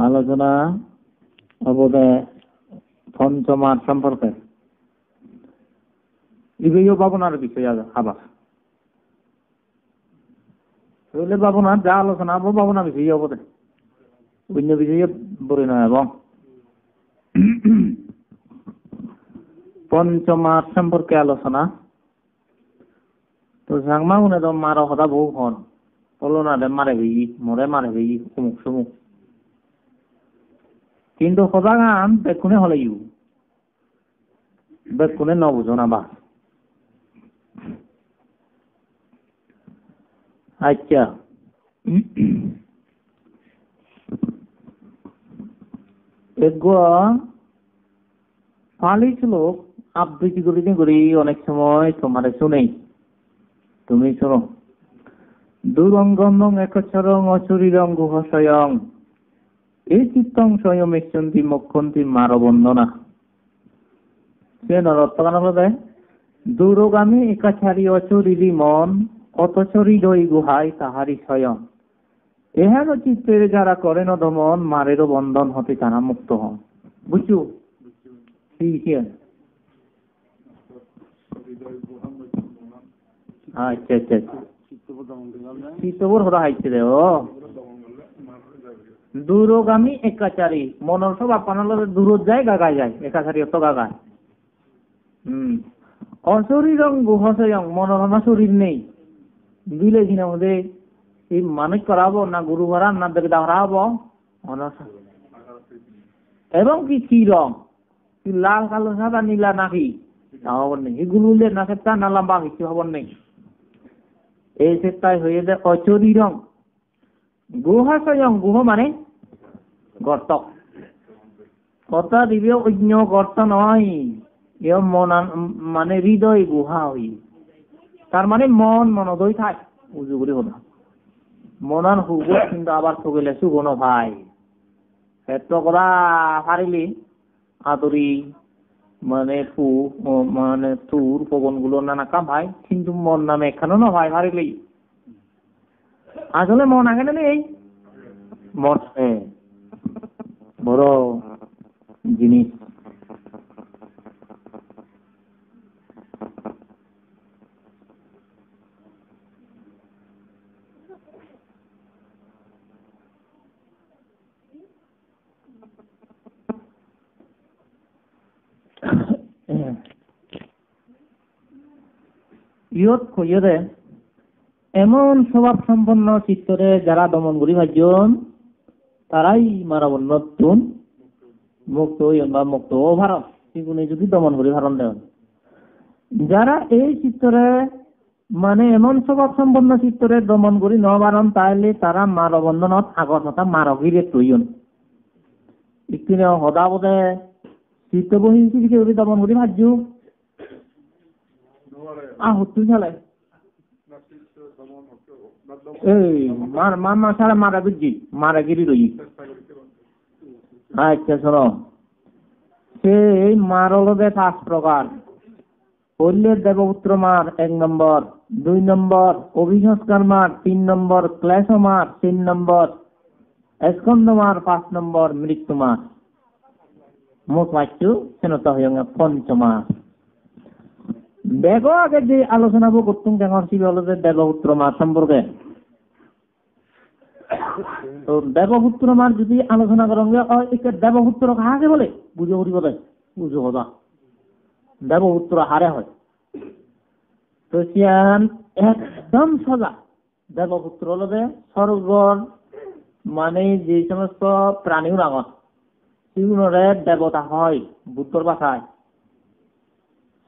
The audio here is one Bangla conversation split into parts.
আলোচনা অবদে পঞ্চমার সম্পর্কে ইবেও ভাবনার বিষয় আবার তাহলে ভাবনা যা আলোচনা হবো ভাবনা বিষয় অবদে অন্য বিষয়ে বলি না। এবং পঞ্চমার সম্পর্কে আলোচনা তো সাংমা মনে তো মার হতা বহু হন বলো না মারে হই মরে মারে হই অমুক সমুক কিন্তু সদা গান বেকুনে হলে ইউ বেকুনে ন বুঝো না বা আচ্ছা পালি শ্লোক আবৃত্তি করি অনেক সময় তোমার শুনেই তুমি শোনো। দুরঙ্গম একচরং অচুরিরং গুহস্বয়ং এই চিত্তং স্বয়ং এসন্তি মক্ষন্তি মার বন্দনা সে নরত্তগান বলে দূরগামী একাচারী অচরিরি মন অতচরি দই গুহায় তাহারি স্বয়ং এহেন চিত্তের যারা করেন দমন মারেরও বন্ধন হতে তারা মুক্ত হন। বুঝছো আচ্ছা আচ্ছা চিত্তবর হরা হাইছে রে ও দূরগামী একাচারী মনের সব আপনার দূর যায় গাগায় যায় একাচারী অত গাগায় অশরীরং গুহস্বয়ং মনোরমা শরীর নেই দিলে কিনা মধ্যে এই মানুষ করাবো না গুরু হারাম না দেবতা হারাবো এবং কি কি রং লাল কালো সাদা নীলা নাকি তা হবার নেই এগুলো না সেটা না লম্বা কিছু হবার নেই এই সেটাই হয়ে যায় অচরি রং গুহাশয়ং গুহ মানে গর্ত কথা দিবে অন্য গর্ত নয় এ মন মানে হৃদয় গুহা হই তার মানে মন মনোদয় থাক উজু করে কথা মনান হুব কিন্তু আবার থগেলে সুগণ ভাই ক্ষেত্র করা পারিলি আদরি মানে মানে তুর পবন গুলো নানা কাম ভাই কিন্তু মন নামে এখানে না ভাই পারিলি আসলে মন আগে নেই মন বড় জিনিস। ইয়ত কইরে এমন স্বভাব সম্পন্ন চিত্তরে যারা দমন করি ভাজন তারাই মারাবন নতুন মুক্ত বা মুক্ত ভারত সেগুলো যদি দমন করি ভারণ দেন যারা এই চিত্তরে মানে এমন স্বভাব সম্পন্ন চিত্তরে দমন করি ন বারণ তাইলে তারা মারবন্ধনত আগত হতা মারগিরে তৈন ইতিনে সদা বোধে চিত্ত বহি যদি দমন করি ভাজু তুই চালাই এই মা সারা মারা বুঝছি মারা গিরি রই আচ্ছা শোনো সেই মার হলবে 5 প্রকার। পল্লের দেবপুত্র মার 1 নম্বর, 2 নম্বর অভিসংস্কার মার, 3 নম্বর ক্লেশ মার, 3 নম্বর স্কন্দ মার, 5 নম্বর মৃত্যু মার। মোট পাচ্ছু সেনত হয়ে পঞ্চমার। দেব আগে যে আলোচনা করতুম কেমন ছিল হলো দেবপুত্র মার সম্পর্কে। তো দেবপুত্র মার যদি আলোচনা করেন দেবপুত্র কাহাকে বলে বুঝে করি বলে বুঝো কথা দেবপুত্র হারে হয় তো একদম সোজা দেবপুত্র হলো স্বর্গর মানে যে সমস্ত প্রাণীও রাঙত সেগুলোরে দেবতা হয় বুদ্ধর ভাষায়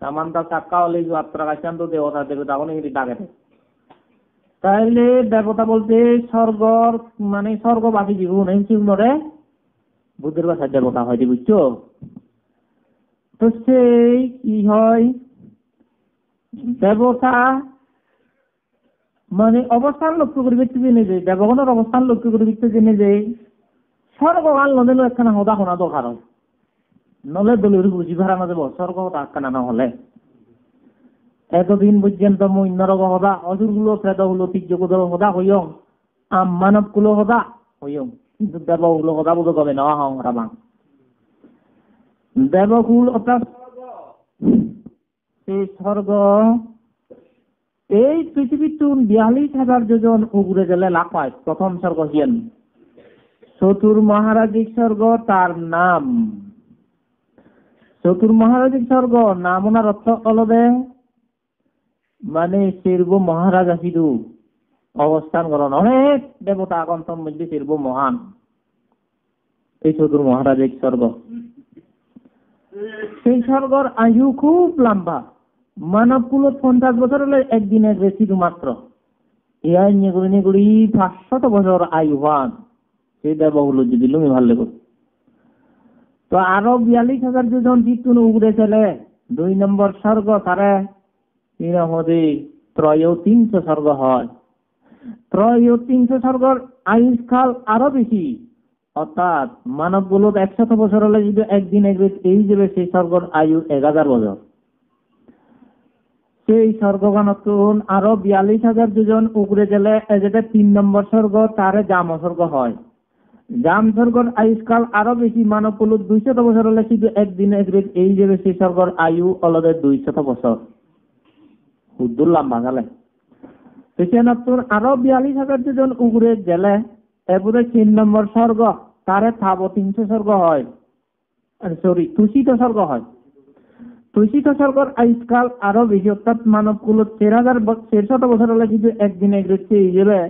সামান্তা চাক্কা হলে যাত্রা কাছান্ত দেবতা দেবতা ডাকে তাইলে দেবতা বলতে স্বর্গর মানে স্বর্গবাসী জীবন সেগুলোরে বুদ্ধের ভাষায় দেবতা হয় বুঝছো। তো সেই কি হয় দেবতা মানে অবস্থান লক্ষ্য করে ব্যক্তি জেনে যায় দেবগণের অবস্থান লক্ষ্য করে ব্যক্তি জেনে যায় স্বর্গকাল নদীল একখানা হদা শোনা দরকার হয় নলে দলের বুঝি ভাড়ানো দেব স্বর্গ একখানা না হলে এতদিন পর্যন্ত মৈন্যরগ হদা অসুরগুলো প্রেতগুলো তির্যগুলো হদা হইয়ং মানবগুলো হদা হইয়ং কিন্তু দেবকুল কথা বুঝো কবে না হং রাবাং দেবকুল অর্থাৎ সেই স্বর্গ এই পৃথিবীর 42,000 যোজন উপরে গেলে লাভ পায়। প্রথম স্বর্গ হিয়েন চতুর মহারাজিক স্বর্গ, তার নাম চতুর মহারাজিক স্বর্গ। নাম ওনার অর্থ অলবে মানে শির্ব মহারাজা সিধু অবস্থান করেন অনেক দেবতা আগন্তন মধ্যে শির্ব মহান এই চতুর মহারাজিক স্বর্গ। সেই স্বর্গর আয়ু খুব লম্বা, মানব কুলত 50 বছর হলে একদিন এক বেশি মাত্র ইয়া নেগুড়ি 500 বছর আয়ু হন সেই দেবগুলো যদি লুমি ভাল লেগে তো আরো 42,000 যোজন জিতুন উগড়ে চলে 2 নম্বর স্বর্গ তারে মধ্যে 300 স্বর্গ হয়। 300 স্বর্গর আয়ুষ্কাল আরো বেশি, অর্থাৎ মানব গুলো 100 বছর হলে যদি একদিন এক এই যাবে সেই স্বর্গর আয়ু 1000 বছর। সেই স্বর্গগানতুন আরো 42,000 যোজন উপরে গেলে যেটা 3 নম্বর স্বর্গ তারে জাম স্বর্গ হয়। জাম স্বর্গর আয়ুষ্কাল আরো বেশি, মানব কুল 200 বছর হলে শুধু একদিন এক এই যাবে সেই স্বর্গর আয়ু অলদের 200 বছর। হুদ্দুর লম্বা গেলে সেখানতুন আরো 42,000 যোজন উপরে গেলে এরপরে 3 নম্বর স্বর্গ তারে থাব 300 স্বর্গ হয়, সরি তুষিত স্বর্গ হয়। তুষিত স্বর্গর আয়ুষ্কাল আরো বেশি, অর্থাৎ মানব কুল 13,600 বছর হলে কিন্তু একদিন এক এই যাবে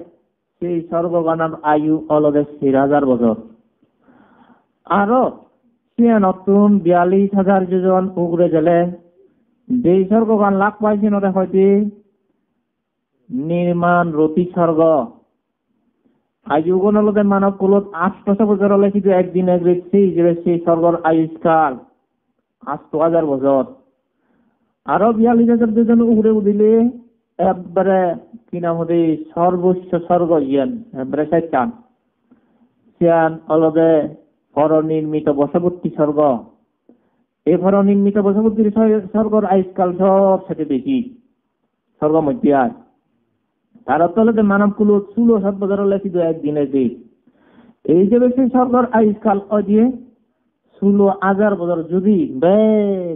সেই স্বর্গগানার আয়ু অলদের 13,000 বছর। আরো নতুন 42,000 যোজন উপরে গেলে যেই স্বর্গগান লাভ পাইছেন ওরা হয়তো নির্মাণ রতি স্বর্গ। আয়ুগণ হলদের মানব কুলত 800 বছর হলে কিন্তু একদিন এক সেই স্বর্গর আয়ুষ্কাল 8,000 বছর। আরো 42,000 যোজন উপরে উঠিলে একবারে কি নাম হতে সর্বোচ্চ স্বর্গ ইয়ান একবারে সিয়ান অলবে পরনির্মিত বশবর্তী স্বর্গ। এই পরনির্মিত বশবর্তী স্বর্গর আয়ুষ্কাল সব থেকে বেশি স্বর্গ মধ্যে আয়। তার অর্থ হলো মানব কুল 16 বছর হলে শুধু একদিনের দিক এই যে সেই স্বর্গর আয়ুষ্কাল অজিয়ে 16,000 বছর। যদি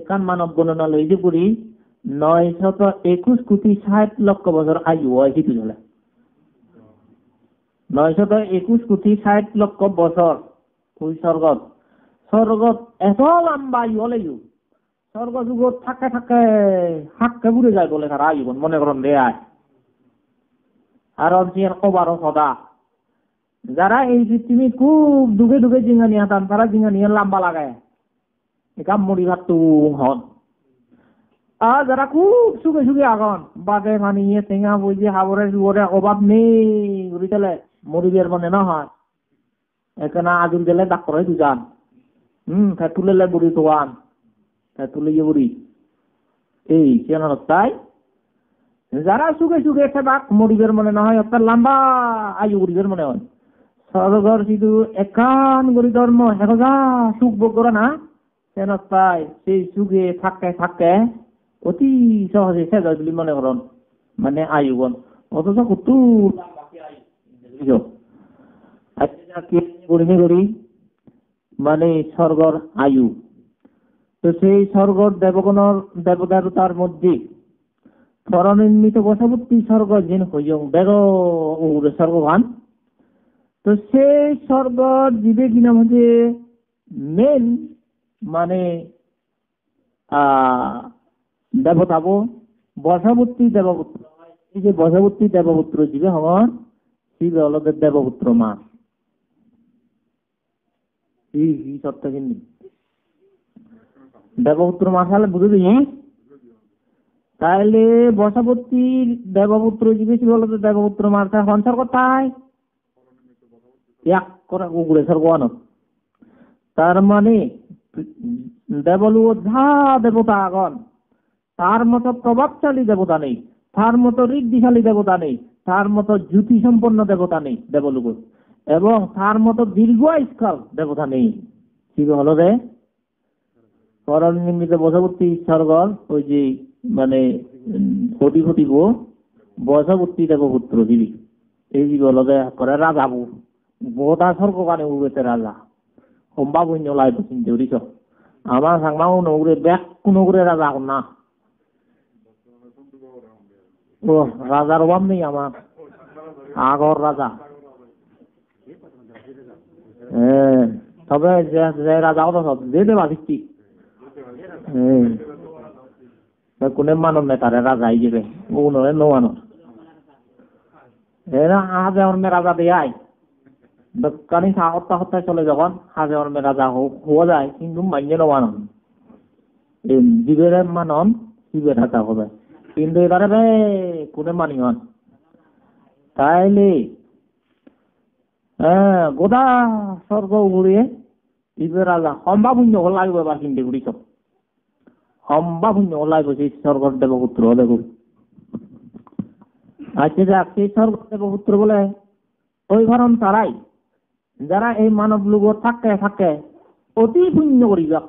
কান মানব গণনা লই যে পুরি 921 কোটি 60 লক্ষ বছর আয়ু হয় হিতু হলে 921 কোটি 60 লক্ষ বছর ওই স্বর্গত এত লম্বা আয়ু হলে স্বর্গ যুগত থাকে থাকে হাক্কে বুড়ে যায় বলে তারা আয়ু মনে করেন রে আয়। আর ওবারও সদা যারা এই পৃথিবী খুব দুগে দুগে জিঙ্গা নিয়ে হাতান তারা জিঙ্গা নিয়ে লম্বা লাগায় একাম মুড়ি ভাত হন। আর যারা খুব সুখে সুখে আগন বাদে মানিয়ে টেঙা বুঝে হাবরে সুবরে অভাব নেই ঘুরি চলে মরিবের মনে না হয় এখানে আগুন গেলে ডাক্তার হয় দুজান তুলে বুড়ি তোয়ান তুলে গিয়ে বুড়ি এই কেন তাই যারা সুখে সুখে একটা বাক মরিবের মনে না হয় অর্থাৎ লম্বা আয়ু গরিবের মনে হয়। স্বর্গর শুধু একান গরি ধর্ম একজা সুখ ভোগ করে না কেন তাই সেই সুখে থাকে থাকে অতি সহজে শেষ হয় বলে মনে করেন মানে আয়ুগণ অথচ কত করি মানে স্বর্গর আয়ু। তো সেই স্বর্গর দেবগণর দেবদারতার মধ্যে পরনির্মিত বশবর্তী স্বর্গ যেন হইয়ং বেগ স্বর্গগান। তো সেই স্বর্গ জীবে কিনা হচ্ছে মেন মানে দেবতাবো বশবর্তী দেবপুত্র। এই যে বশবর্তী দেবপুত্র জীবে হন শিবে অলদের দেবপুত্র মা সত্য কিন্তু দেবপুত্র মা সালে বুঝে দিই তাহলে বশবর্তী দেবপুত্র জীবে শিবে অলদের দেবপুত্র মার সঞ্চার কোথায় এক করে উগড়ে স্বর্গান। তার মানে দেবলু যা দেবতা আগন তার মতো প্রভাবশালী দেবতা নেই, তার মতো ঋদ্ধিশালী দেবতা নেই, তার মতো জ্যোতি সম্পন্ন দেবতা নেই দেবলুক, এবং তার মতো দীর্ঘ আয়ুষ্কাল দেবতা নেই। শিব হল রে পরনির্মিত বশবর্তী স্বর্গর ওই যে মানে কোটি কোটি গো বশবর্তী দেবপুত্র জীবী এই জীব হল করে রাজাবু গোটা স্বর্গ কানে উড়েতে রাজা সম্ভব হইন লাই চিন্তা করিস আমার সাংমা উড়ে ব্যাগ কোন উড়ে রাজা না ও রাজার অভাব নেই আমার আগর রাজা তবে যে রাজা হতো সব যে দেবা দিচ্ছি কোনে মানব নেতারে রাজা হিসেবে উনরে নো মানব এরা হাজে অর্মে রাজা দেয় দোকানি হত্যা হত্যা চলে যখন হাজে অর্মে রাজা হওয়া যায় কিন্তু মান্য নো মানব জীবের মানন জীবের রাজা হবে কিন্তু এবারে কোনে মানি হন তাইলে গোদা স্বর্গ উড়িয়ে জীবের রাজা সম্ভব শূন্য হল লাগবে এবার চিন্তা করি সব সম্ভব শূন্য হল লাগবে সেই স্বর্গর দেবপুত্র দেখুন আচ্ছা যাক সেই স্বর্গ দেবপুত্র বলে ওই কারণ তারাই যারা এই মানব লোক থাকে অতি পুণ্য করি যাক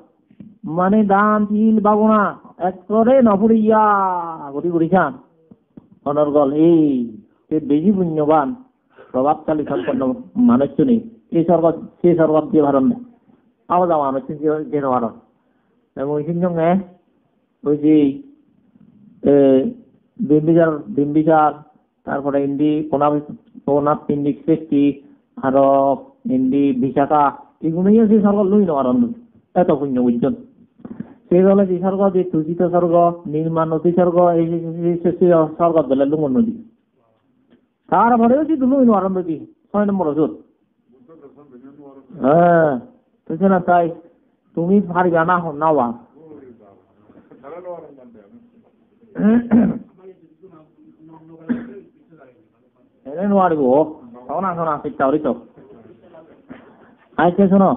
মানে দান তিল বাবনা একরে নপুরিয়া গতি করিছান অনর্গল এই বেশি পুণ্যবান প্রভাবশালী সম্পন্ন মানুষ নেই এই স্বর্গ সেই স্বর্গ দিয়ে ভারণ নেই আবার যাওয়া মানুষ যে ভারণ এবং ওই সঙ্গে ওই যে বিম্বিসার তারপরে ইন্দি কোনাপ ইন্দিক সৃষ্টি আরো ইন্দি বিশাখা এগুলোই আছে স্বর্গ লই নেওয়ার এত পুণ্য বুঝছেন সেই দলে যে স্বর্গ যে তুষিত স্বর্গ নির্মাণ নদী স্বর্গ এই স্বর্গ দলে লুমন নদী তারপরেও যদি লুই নেওয়ার নদী 6 নম্বর ওষুধ হ্যাঁ বুঝছে না তাই তুমি পারবা না নাওয়া নোয়ারিব শোনা শোনা চিন্তা করি তো আচ্ছা শোনো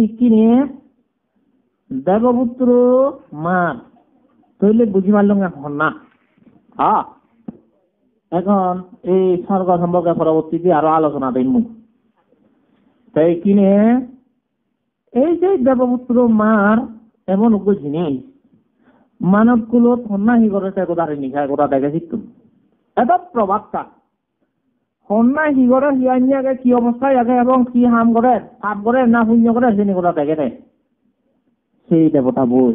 ইকিনে দেবপুত্র মার তৈলে বুঝি মারল এখন না এখন এই স্বর্গ সম্পর্কে পরবর্তীতে আরো আলোচনা দিন তাই কিনে এই যে দেবপুত্র মার এমন জিনিস মানব কুলো সন্ন্যাসী করে গোদারে নিশায় গোটা দেখেছি তুমি এত প্রভাবটা সন্ন্যাসী করে হিয়াকে কি অবস্থায় আগে এবং কি হাম করে পাপ করে না পুণ্য করে সে গোটা দেখে দেয় সেই দেবতা বই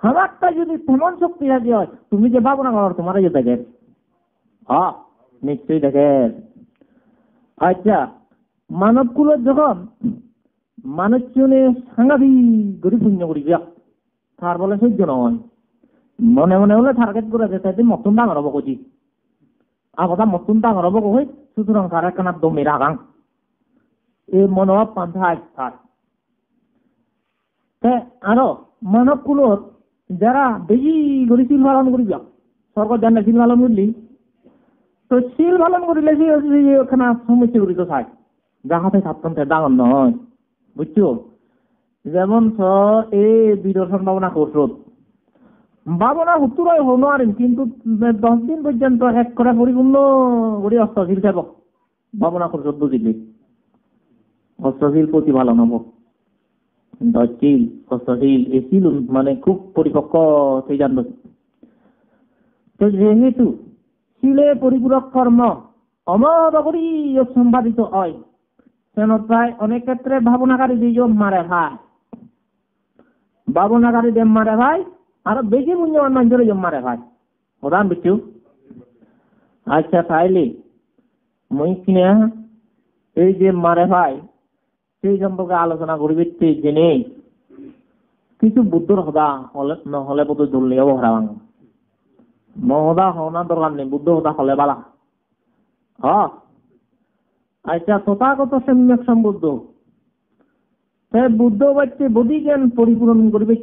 আমারটা যদি তেমন শক্তি থাকে হয় তুমি যে ভাবনা করো তোমার যে দেখে নিশ্চয়ই দেখে আচ্ছা মানব কুলের যখন মানুষ সাংঘাতিক গরিব পুণ্য করি যাক তার বলে সহ্য নয় মনে মনে হলে টার্গেট করে যেতে মতন ডাঙর হবো কচি কথা মতন ডাঙর হবো কই সুতরাং তার একখানা দমে রাগাং এই মনোভাব পান্থা আরো মানব কুলত যারা বেশি করে শিল পালন করি যাক সরকার জানে শিল পালন করলি তো শিল পালন করিলে ওখানে সমস্যা করি তো থাক যাহাতে ছাত্র ডাঙর নয় বুঝছো যেমন এই বিদর্শন ভাবনা করছো ভাবনা উত্তরায় হনো আর কিন্তু 10 দিন পর্যন্ত এক করে পরিপূর্ণ করে অস্ত্রশীল থাকব ভাবনা করছো বুঝলি অস্ত্রশীল প্রতি ভালো নব দশশীল অস্ত্রশীল এই শিল মানে খুব পরিপক্ক সেই জানতো তো যেহেতু শিলে পরিপূরক কর্ম অমরি সম্পাদিত হয় কেন প্রায় অনেক ক্ষেত্রে ভাবনাকারী দুইজন মারে ভাই ভাবনাকারী দেব মারে ভাই আরো বেশি মূল্যবান মানুষের জন্য মারে ভাই প্রধান বিচ্ছু আচ্ছা তাইলে মই কিনে এই যে মারে ভাই সেই সম্পর্কে আলোচনা করবি জেনে কিছু বুদ্ধর হদা হলে নহলে বোধ ধরলেও হরা ভাঙ নহদা হওয়ার দরকার নেই বুদ্ধ হদা হলে বালা আচ্ছা তথাগত সম্যক সম্বুদ্ধ বুদ্ধ বাচ্চে বডি জ্ঞান পরিপূরণ করবে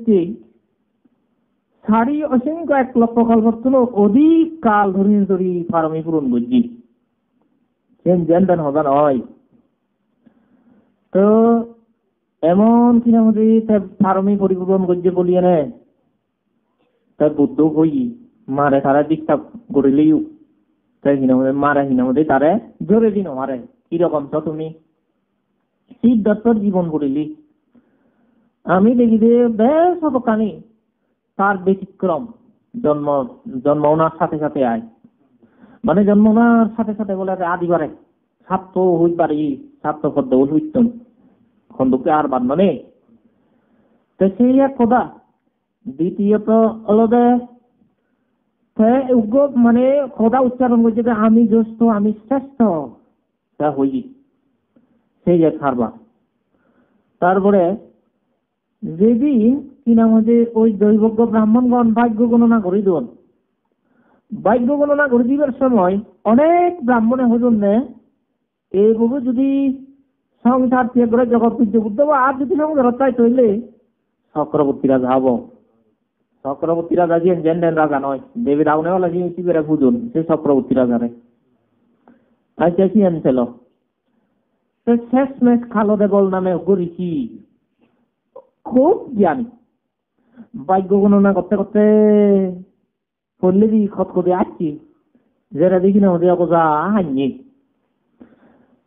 সারি অসংখ্য 1 লক্ষ কল্পত্র অধিক কাল ধরি ফার্মে পূরণ করছি জ্ঞান হদা নয় তো এমন কিনা ফার্মে পরিপূরণ করছে বলিয়ে নে তাই বুদ্ধ হই মারে তারা দীক্ষা করিলেও তাই মারে হিনামতে তারে জোরে দিন মারে কিরকম তো তুমি সিদ্ধার্থর জীবন করিলি আমি দেখি যে বেশ হতকানি তার ব্যতিক্রম জন্ম ওনার সাথে সাথে আয় মানে জন্ম নেওয়ার সাথে সাথে বলে আদিবারে ছাত্র হইত পারি ছাত্র পদ্ম হইতম খন্দকে আর বাদ মানে তো সেই এক কথা। দ্বিতীয়ত আলাদা মানে খোদা উচ্চারণ করছে যে আমি জ্যেষ্ঠ আমি শ্রেষ্ঠ তা হই সেই এক হারবা। তারপরে যেদিন কিনা আমাদের ওই দৈবজ্ঞ ব্রাহ্মণগণ ভাগ্য গণনা করে দেন, ভাগ্য গণনা করে দিবার সময় অনেক ব্রাহ্মণে হজনে এইভাবে যদি সংসার ত্যাগ করে জগৎ পূজ্য বুদ্ধ আর যদি সংসার চাই তৈলে চক্রবর্তী রাজা হব। চক্রবর্তী রাজা যে জেন রাজা নয়, দেবী রাউনেওয়ালা যে শিবেরা পুজন সে চক্রবর্তী রাজারে আচ্ছা কি আনছিল শেষ মেশ খালো দেবল নামে গরিছি খুব জ্ঞানী। ভাগ্য গণনা করতে করতে পড়লে দি খত করে আসছি যেটা দেখি না ওদের অবজা হাইনি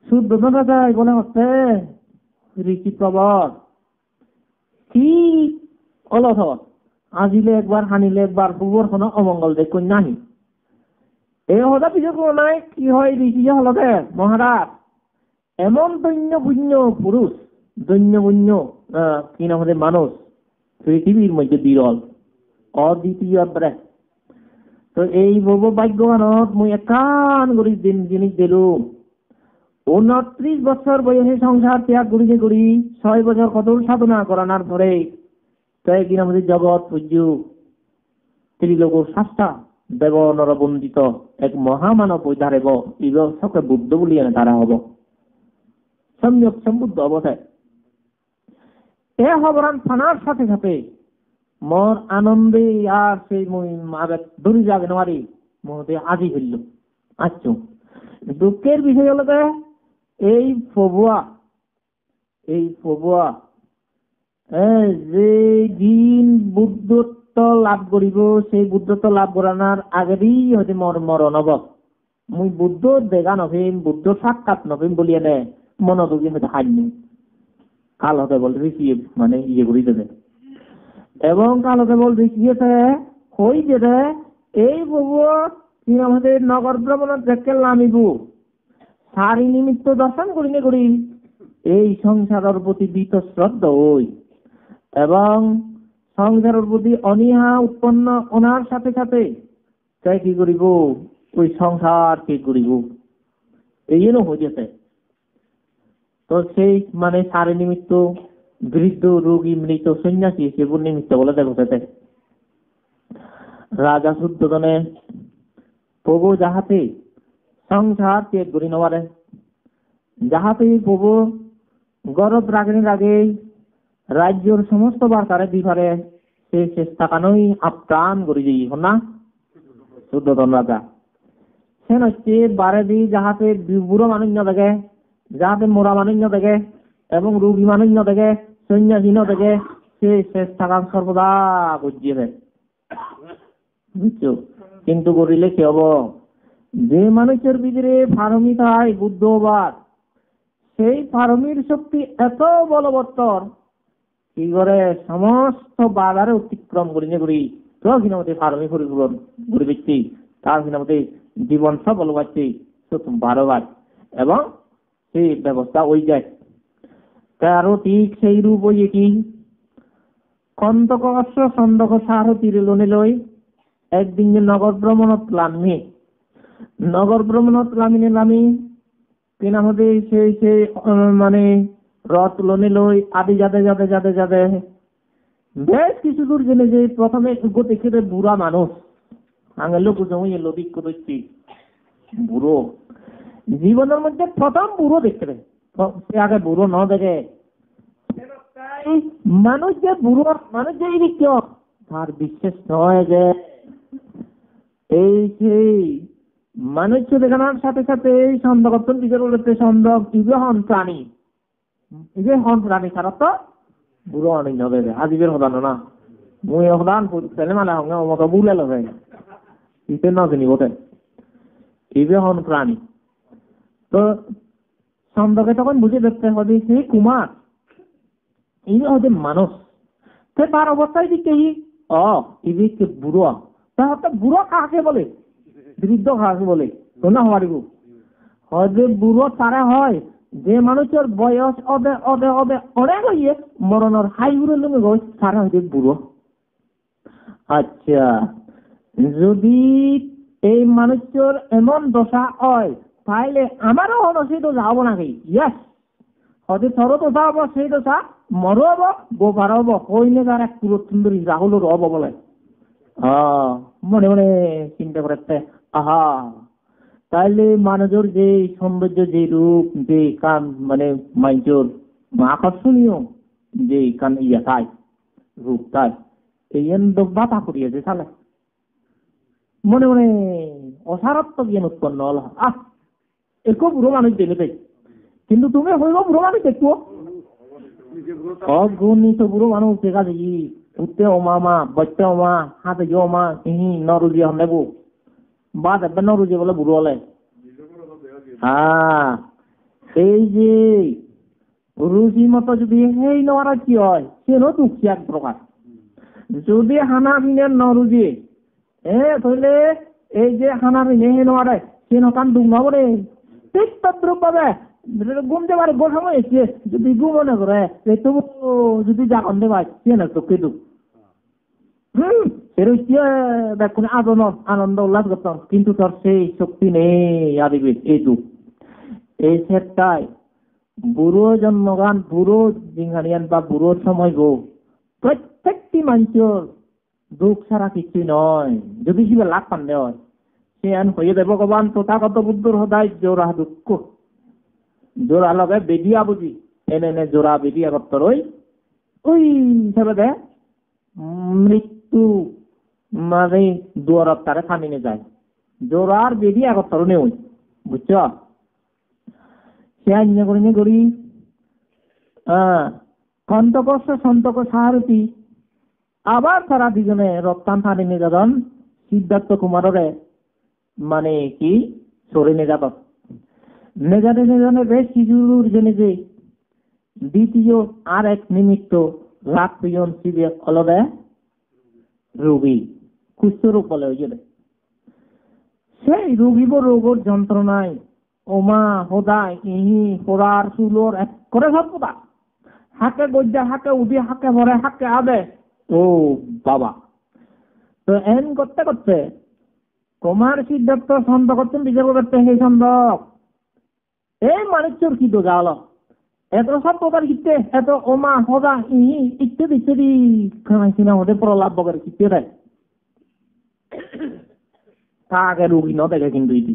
শুদ্ধ রাজা বলে হচ্ছে ঋষি প্রবর কি অলথ আজিলে একবার হানিলে একবার পুবর কোনো অমঙ্গল দেখ নাহি। এই হদা পিছু নাই কি হয় ঋষি হলতে মহারাজ এমন দৈন্য পুণ্য পুরুষ দৈন্য পুণ্য কি নাম মানুষ পৃথিবীর মধ্যে বিরল অদ্বিতীয়। তো এই বব ভাগ্যবানত মুই একান করি দিন জিনিস দিলুম 29 বছর বয়সে সংসার ত্যাগ করিতে করি 6 বছর কঠোর সাধনা করানোর পরে তাই কিনা আমাদের জগৎ পূজ্য ত্রিলোক শাস্তা দেব নরবন্দিত এক মহামানব উদ্ধারেব এই সকে বুদ্ধ বলিয়ে তারা হব সম্যক সম্বুদ্ধ অবস্থায়। এ খবরান ফানার সাথে সাথে মোর আনন্দে আর সেই দূরে যাবে নারি মধ্যে আজি ফেলল। আচ্ছা দুঃখের বিষয় হলো এই ফবুয়া যে দিন বুদ্ধত্ব লাভ করিব সেই বুদ্ধত্ব লাভ করানোর আগেই হয়তো মরণ হব। মুই বুদ্ধ দেখা নভিম বুদ্ধ সাক্ষাৎ নভিম বলিয়ে নে মনোযোগী হয়তো হারিনি কাল হতে বল রিসিভ মানে ইয়ে করি দেবে এবং কাল হতে বল রিসিয়েছে হই যেতে এই ববু আমাদের নগর ভ্রমণের দেখে নামিব সারি নিমিত্ত দর্শন করিনে করি এই সংসারের প্রতি বীতশ্রদ্ধ হই এবং সংসারের প্রতি অনীহা উৎপন্ন ওনার সাথে সাথে তাই কি করিব ওই সংসার কি করিব এই জন্য হয়েছে। তো সেই মানে সারি নিমিত্ত বৃদ্ধ রোগী মৃত সন্ন্যাসী সেগুলো নিমিত্ত বলে দেখতে রাজা শুদ্ধোধনে প্রভু যাহাতে সংসার ত্যাগ করি নবারে যাহাতে প্রভু গরব রাগিনীর আগে রাজ্যের সমস্ত বার্তারে বিভারে সে চেষ্টা কানই আপ্রাণ করি যাই না শুদ্ধোধন রাজা সেন হচ্ছে বারে দি যাহাতে বুড়ো মানুষ দেখে যাহাতে মোরা মানুষ দেখে এবং রোগী মানুষ দেখে সন্ন্যাসী দেখে সে চেষ্টা কান সর্বদা বুঝিয়ে বুঝছো। কিন্তু করিলে কি হব যে মানুষের ভিতরে ফারমি থাকে বুদ্ধবাদ সেই ফারমির শক্তি এত বলবত্তর কি করে সমস্ত বাধারে অতিক্রম করিনে করি তো কিনামতে ফারমি পরিপূরণ করে দিচ্ছি তার কিনামতে জীবন সফল পাচ্ছি 12 বার এবং সেই ব্যবস্থা ওই যায়। আরো ঠিক সেই রূপ ওই কি কন্তক অশ্ব ছন্দক সারথীরে লোনে লই একদিন যে নগর ভ্রমণত লামি নগর ভ্রমণত লামি কিনা হতে সেই সেই মানে রথ লোনে লই আদি যাতে যাতে যাতে যাতে বেশ কিছু দূর গেলে যে প্রথমে দেখে বুড়া মানুষ আঙের লোক জমি এলো বিক্ষ দেখছি বুড়ো জীবনের মধ্যে প্রথম বুড়ো দেখতে সে আগে বুড়ো ন দেখে মানুষ যে বুড়ো মানুষ যে দিক তার বিশ্বাস নয় যে এই সেই মানুষ দেখানোর সাথে সাথে এই সন্দেহন বিচার বলতে সন্দেহ ইবে হন প্রাণী ছাড়া তো বুড়ো অনেক হবে আজিবের হদান না মুই হদান ছেলে মালা হঙ্গে মতো বুলে লবে ইতে না জানি বটে ইবে হন প্রাণী। তো সন্দেহকে তখন বুঝে দেখতে হবে সেই কুমার এই হচ্ছে মানুষ সে তার অবস্থায় দিকে ইবে বুড়ো তা বুড়ো কাকে বলে বৃদ্ধ কাকে বলে না হওয়ারিব হয়তো বুড়ো তারা হয় যে মানুষের বয়স অবে অবে অবে অনেক হইয়ে মরণের হাই উড়ে লুমে গই তারা হয়তো বুড়ো। আচ্ছা, যদি এই মানুষের এমন দশা হয় তাহলে আমারও হলো সেই দোষা হবো নাকি? ইয়াস, হয়তো তোরও দোষা হবো, সেই দোষা মরও হবো, গোপারও হবো, হইলে তার এক পুরো সুন্দরী রাহুলের হবো বলে মনে মনে চিন্তা করতে। আহা, তাইলে মানুষের যে সৌন্দর্য, যে রূপ, যে কান, মানে মাইজোর আকর্ষণীয় যে কান ইয়া তাই রূপ তাই এই বাতা করিয়েছে তাহলে মনে মনে অসারাত্মক জ্ঞান উৎপন্ন হল। একো বুড়ো মানুষ দেখে, কিন্তু তুমি হইব বুড়ো মানুষ দেখবো অগণিত বুড়ো মানুষ দেখা দেখি উঠতে ওমা বচ্চা ওমা হাতে গিয়ে ওমা নরুজি নেব বা দেখবেন নরুজি বলে বুড়ো হলে। হ্যাঁ, এই যে রুচি মতো যদি সেই নেওয়ার কি হয় সেও দুঃখী এক প্রকার। যদি হানা পিনে নরুজি তাহলে এই যে হানা পিনে সেই নেওয়ারে সে নকান দুঃখ নবরে ঠিক তদ্রুপ ভাবে ঘুমতে পারে গো সময় এসে যদি ঘুম মনে করে তবু যদি জাগন দেবাই সে না তোকে দুঃখ সেরকম আনন্দ উল্লাস করতাম, কিন্তু তোর সেই শক্তি নেই আদিবে এই দুঃখ এই সেটাই বুড়ো জন্মগান বুড়ো জিঙ্গানিয়ান বা বুড়োর সময় গো প্রত্যেকটি মানুষের দুঃখ ছাড়া কিছুই নয়। যদি সে লাভ পান্ডে হয় সে আন হয়ে দেব ভগবান তথাগত বুদ্ধর সদায় জোড়া দুঃখ জোড়া লগে বেদিয়া বুঝি এনে এনে জোড়া বেদিয়া করতর ওই হিসাবে দে মৃত্যু মানে দুয়ারত তারে থামি নে যায় জোড়ার বেদিয়া করতর নেই বুঝছ। সে আজ্ঞ করি করি কন্তকর্ষ সন্তক সাহারতী আবার তারা দুজনে রপ্তান থানি নিবেদন সিদ্ধার্থ কুমারের মানে কি সরে নিজাদন নেজাদে নেজানে বেশ কিছুর জেনে যে দ্বিতীয় আর এক নিমিত্ত লাখ পিজন শিবে অলবে রোগী কুষ্ঠরোগ বলে ওই জন্য সেই রোগীব রোগের যন্ত্রণায় ওমা হোদায় ইহি পোড়ার চুলোর এক করে সর্বদা হাকে গজ্জা হাকে উঠি হাকে ভরে হাকে আবে ও বাবা। তো এন করতে করতে তোমার সিদ্ধার্থ ছন্দ করতেন বিজয় করতে সেই ছন্দ এই মানুষের কি দোষা হলো এত সব প্রকার কিনতে এত ওমা হদা ইহি ইত্যাদি ইত্যাদি খানাইছিনা হতে প্রলাপ বগের কিনতে দেয় তাকে রুগী ন দেখে কিন্তু ইতি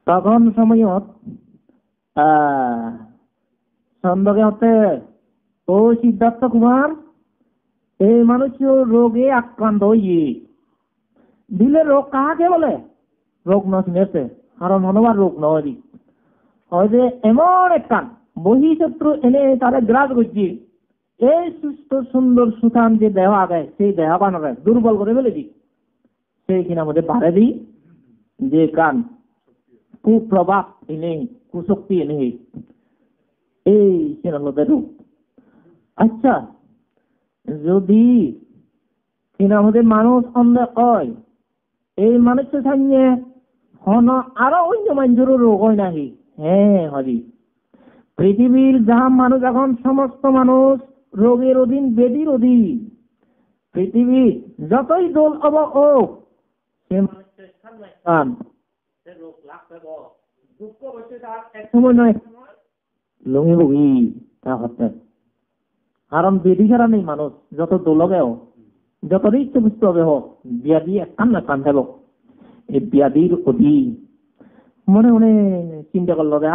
তখন সময়ত ছন্দকে হতে ও সিদ্ধার্থ কুমার এই মানুষের রোগে আক্রান্ত হইয়ে দিলে রোগ কাহাকে বলে রোগ ন শুনেছে কারণ হনবার রোগ নয় হয় যে এমন এক কান বহি শত্রু এনে তারা গ্রাস করছি এই সুস্থ সুন্দর সুঠাম যে দেহ আগে সেই দেহ বানাবে দুর্বল করে ফেলে দিই সেই কিনা মধ্যে বাড়ে দিই যে কান কুপ্রভাব এনে কুশক্তি এনে এই কিনা রোগ। আচ্ছা, যদি কিনা মধ্যে মানুষ অন্ধ হয় এই মানুষের সামনে হন আরো অন্য মানুষেরও রোগ হয় নাকি? হ্যাঁ হরি পৃথিবীর যাহা মানুষ এখন সমস্ত মানুষ রোগের অধীন বেদির অধীন পৃথিবীর যতই দোল অব ও সে মানুষের রোগ লাগতে দুঃখ হচ্ছে তার এক সময় নয় লঙ্গি ভুগি তা হচ্ছে কারণ বেদি ছাড়া নেই মানুষ যত দোলগেও যত ইচ্ছে বুঝতে হবে হোক ব্যাধি একখান না কান থাকব এই ব্যাধির অধীন মনে মনে চিন্তা করলো রে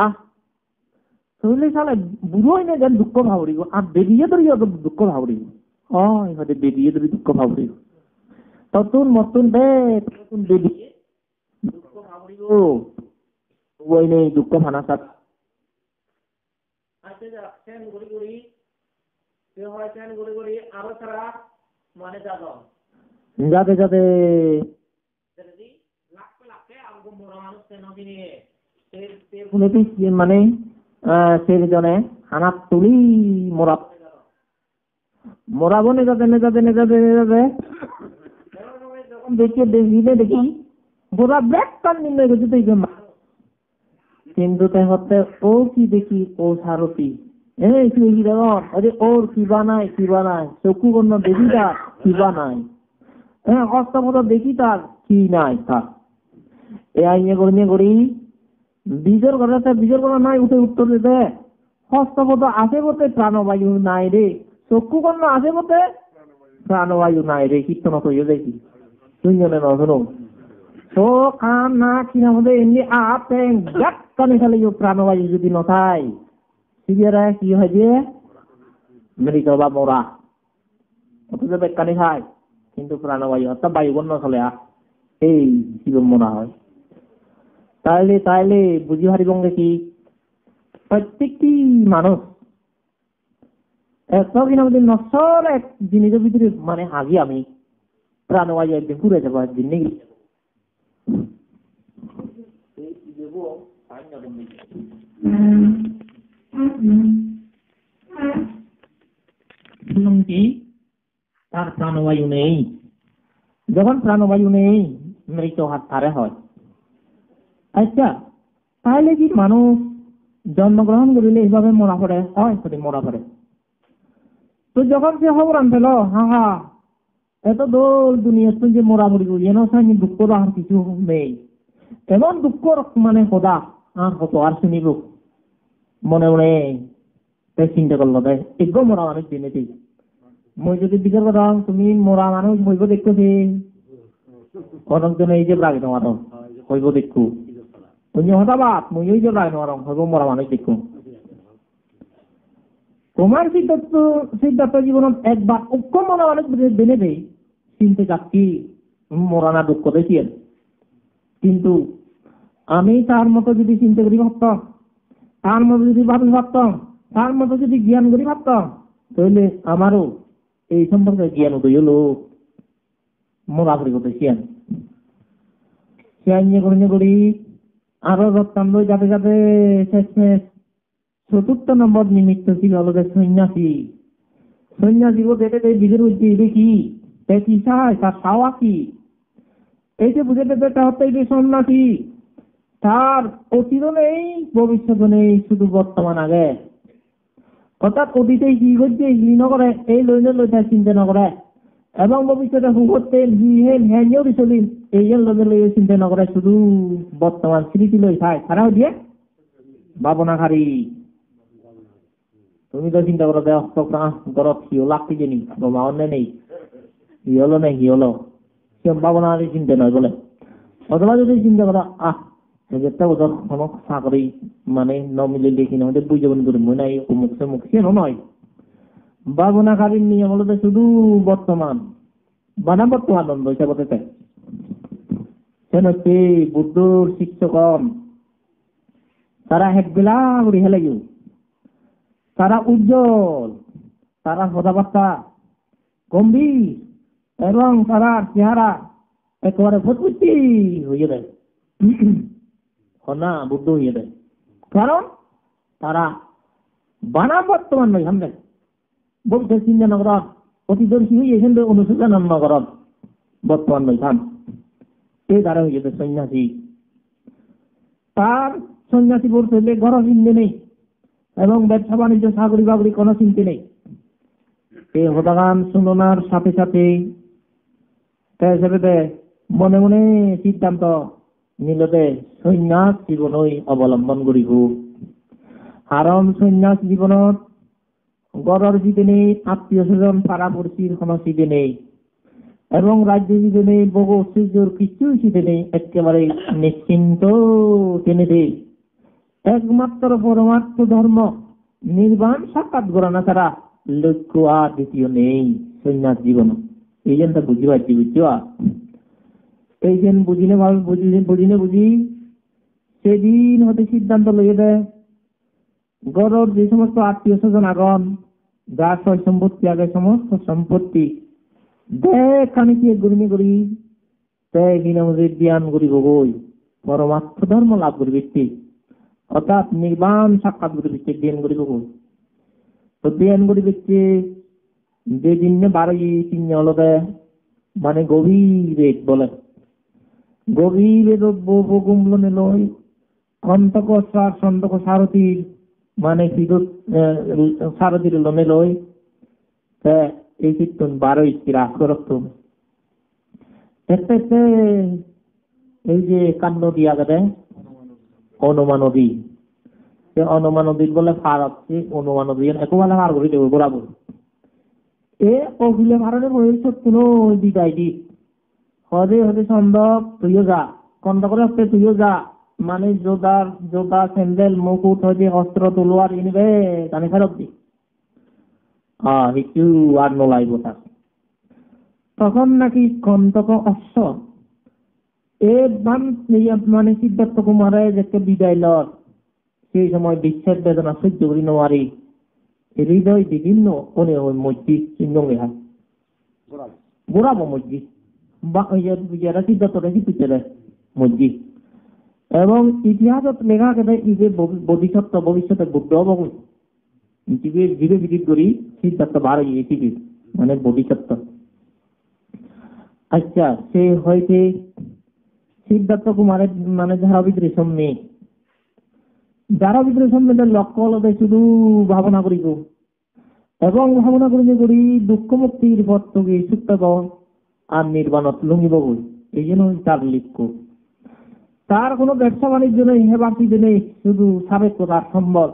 তাহলে সালে বুড়োই না যেন দুঃখ ভাবরিব আর বেরিয়ে ধরিয়ে দুঃখ ভাবরিব হয়তো বেরিয়ে ধরি দুঃখ ভাবরিব ততুন মতুন বেতুন বেরিয়ে দুঃখ ভাবরিব ওই নেই দুঃখ ভানা সাথ আরো তারা মানে যাতে যাতে মানে সেজনে হানাত তুলি মরাবো নেজাতে নেজাতে নেজাতে নেজাতে যখন দেখিয়ে দেখিলে দেখি গোড়া ব্রেক কান নির্ণয় করছে তো এই কিন্তু তাই হতে ও কি দেখি ও সারথি এই কি দেখো আরে ওর কি বানায় চক্ষু কন্য দেখি তার কি বানায় হ্যাঁ হস্তমত দেখি তার কি নাই তার এ আইনে করি বীজের করা নাই উঠে উত্তর দিতে হস্তপদ আছে বলতে প্রাণবায়ু নাই রে চক্ষু কন্য আছে বলতে প্রাণবায়ু নাই রে কীর্তন হইয়া দেখি শুনজনে নজনো তো কান না কিনা মধ্যে এমনি আপে কানে খালি প্রাণবায়ু যদি নথায় সিবিয়ারা কি হয় যে মৃত বা মরা অথচ বেকানি খায় কিন্তু প্রাণবায়ু অর্থাৎ বায়ু বন্য চলে এই জীবন মরা হয় তাইলে বুঝি হারিবঙ্গে কি প্রত্যেকটি মানুষ একদিন আমাদের নশ্বর এক জিনিসের ভিতরে মানে হাগি আমি প্রাণবায়ু একদিন পুড়ে যাবো একদিন নেই তার প্রাণবায়ু নেই যখন প্রাণবায়ু নেই মৃত হাত ধারে হয় আচ্ছা তাহলে কি মানুষ জন্মগ্রহণ করিলে এইভাবে মরা পড়ে হয় মরা পড়ে তো যখন সে খবর আনছিল হা এত দোল দুনিয়া যে মরামরি করি এন দুঃখ আর কিছু নেই এমন দুঃখ মানে সদা আর কত আর শুনিব মনে মনে চিন্তা করলো দেয় এগো মরা মানুষ দিনেতেই মই যদি বিচার করতাম তুমি মরা মানুষ মইব দেখতেছি অনেকজন এই যে রাগে তোমার হইব দেখু তুমি হঠাৎ মই ওই যে রাগে তোমার হইব মরা মানুষ দেখু তোমার সিদ্ধার্থ জীবনত একবার অক্ষম মরা মানুষ বেনে দেয় চিনতে যাচ্ছি মরা না দুঃখ দেখি কিন্তু আমি তার মতো যদি চিন্তা করি ভাবতাম তার মতো যদি ভাবি ভাবতাম তার মতো যদি জ্ঞান করি ভাবতাম তাহলে আমারও এই সম্পর্কে জ্ঞান উদয় হলো মোরাপুরি করতে করি আরো রপ্তান যাতে যাতে শেষমেশ চতুর্থ নম্বর নিমিত্ত ছিল হলো যে সন্ন্যাসী দেখে বিজের উদ্যোগ দেখি কি চায় তার চাওয়া কি এই যে বুঝে দেবে তা হচ্ছে এই সন্ন্যাসী তার অতীত নেই ভবিষ্যৎ নেই শুধু বর্তমান আগে অর্থাৎ অতীতে কি করছে কি নকরে এই লইতে চিন্তা নকরে এবং ভবিষ্যতে হুকতে চলিম এই লইয়ে চিন্তা নকরে শুধু বর্তমান স্মৃতি লই খায় খারাপ দিয়ে ভাবনাখারি তুমি তো চিন্তা করো গরত হিও লাগতে জানি বাবা অন্য নেই হিহলো ভাবনা চিন্তা নয় বলে অথবা যদি চিন্তা করা একটা ওদের কোনো চাকরি মানে নমিলে দেখি না আমাদের বুঝে বন্ধ করে মনে হয় মুখ সে নয় ভাবনাকারীর নিয়ম হলো শুধু বর্তমান বর্তমান দ্বন্দ্ব হিসাবে হচ্ছে বুদ্ধর শিক্ষকগণ তারা হেকবেলা করে হেলে তারা উজ্জ্বল তারা কথাবার্তা গম্ভীর এবং তারা চেহারা একেবারে ফুটফুটি হয়ে দেয় না বুদ্ধ হয়ে দেয় কারণ তারা বানা বর্তমান নয় সামনে বলতে চিন্তা নগর অতিদর্শী হয়ে এখান থেকে অনুশোচন নগর বর্তমান নয় খান এই দ্বারা হয়ে যেতে সন্ন্যাসী তার সন্ন্যাসী বলতে হলে ঘর চিনতে নেই এবং ব্যবসা বাণিজ্য চাকরি বাকরি কোনো চিনতে নেই এই হতাগান শুননার সাথে সাথে মনে মনে সিদ্ধান্ত নিলতে সন্ন্যাস জীবনই অবলম্বন করিব কারণ সন্ন্যাস জীবনত গড়ৰ জিতে নেই আত্মীয় স্বজন পাড়া পড়শির কোনো সিটে নেই এবং রাজ্য জিতে নেই বহু ঐশ্বর্যর কিছু সিটে নেই একেবারে নিশ্চিন্ত টেনে দেয় একমাত্র পরমাত্ম ধর্ম নির্বাণ সাক্ষাৎ করানো ছাড়া লক্ষ্য আর দ্বিতীয় নেই সন্ন্যাস জীবন এই জন্য বুঝি পাচ্ছি বুঝছো এই যে বুঝি সেদিন হতে সিদ্ধান্ত লইয়ে দেয় গড়র যে সমস্ত আত্মীয় স্বজন আগন যা সয় সম্পত্তি আগে সমস্ত সম্পত্তি দেখানি কি গুরুমি করি বিনামূল্যে জ্ঞান করি গই পরমাত্ম ধর্ম লাভ করি ব্যক্তি অর্থাৎ নির্বাণ সাক্ষাৎ করি ব্যক্তি জ্ঞান করি গই তো জ্ঞান করি ব্যক্তি যে দিনে বারোই চিহ্ন হলো মানে গভীর বলে গভীরে গুমলনে লই অন্তক সন্তক সারথীর মানে সারথীর লনে লই এই কীর্তন 12 ইস্তিরা করত এতে এই যে কান্ন দিয়া গেছে অনুমানদী সে অনুমানদীর বলে ফার আছে অনুমানদী একবারে মার করে দেবো বরাবর এ অভিলে ভারতের ভবিষ্যৎ কোনো বিদায় দি হদে হদে সম্ভব তুইও যা কন্দ করে হচ্ছে তুইও যা মানে জোদা স্যান্ডেল মুকুট হয়ে অস্ত্র তলোয়ার ইনবে জানি ফেরত দি একটু আর নলাইব তার তখন নাকি কন্তক অশ্ব এ মানে সিদ্ধার্থ কুমারের একটা বিদায় লর সেই সময় বিচ্ছেদ বেদনা সহ্য করি নোয়ারি হৃদয় বিভিন্ন কোনে ওই মসজিদ চিহ্ন হয় বোড়াবো মসজিদ বা যারা সিদ্ধার্থ রেখে পিছিয়ে মসজিদ এবং ইতিহাসত লেখা কেটে এই যে ভবিষ্যতে বুদ্ধ হব ধীরে ধীরে করি সিদ্ধার্থ বার হয়ে মানে ভবিষ্যৎ আচ্ছা সে হইতে সিদ্ধার্থ কুমারের মানে যারা বিদ্রেষণ নেই যারা বিদ্রেষণ মেয়েদের লক্ষ্য হলো শুধু ভাবনা করিব এবং ভাবনা করি দুঃখ মুক্তির পথ থেকে সুক্ত আর নির্বাণত লুঙ্গিব এই জন্য তার লিখ্য তার কোনো ব্যবসা বাণিজ্য নেই হে বাড়তি নেই শুধু সাবেক তার সম্বল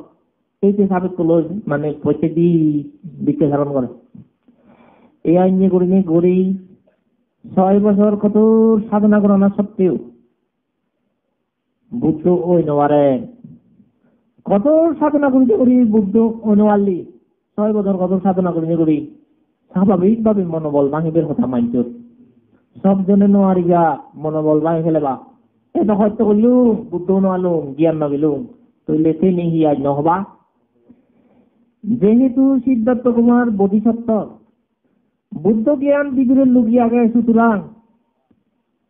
এইতে সাবেক মানে প্রত্যেক দিকে ধারণ করে এই আইন নিয়ে করি 6 বছর কত সাধনা করানো সত্ত্বেও বুদ্ধ ওই নোয়ারে কত সাধনা করি বুদ্ধ ওই নোয়ালি 6 বছর কত সাধনা করি স্বাভাবিক ভাবে মনোবল ভাঙিবের কথা মানছ সব জনে নোয়ারি যা মনোবল ভাঙি ফেলেবা এটা হয়তো করলু বুদ্ধ নোয়ালুম জ্ঞান নগিলুম তৈলে সে নিহি আজ নহবা যেহেতু সিদ্ধার্থ কুমার বোধিসত্ত্ব বুদ্ধ জ্ঞান বিদুরের লুকিয়ে আগে সুতরাং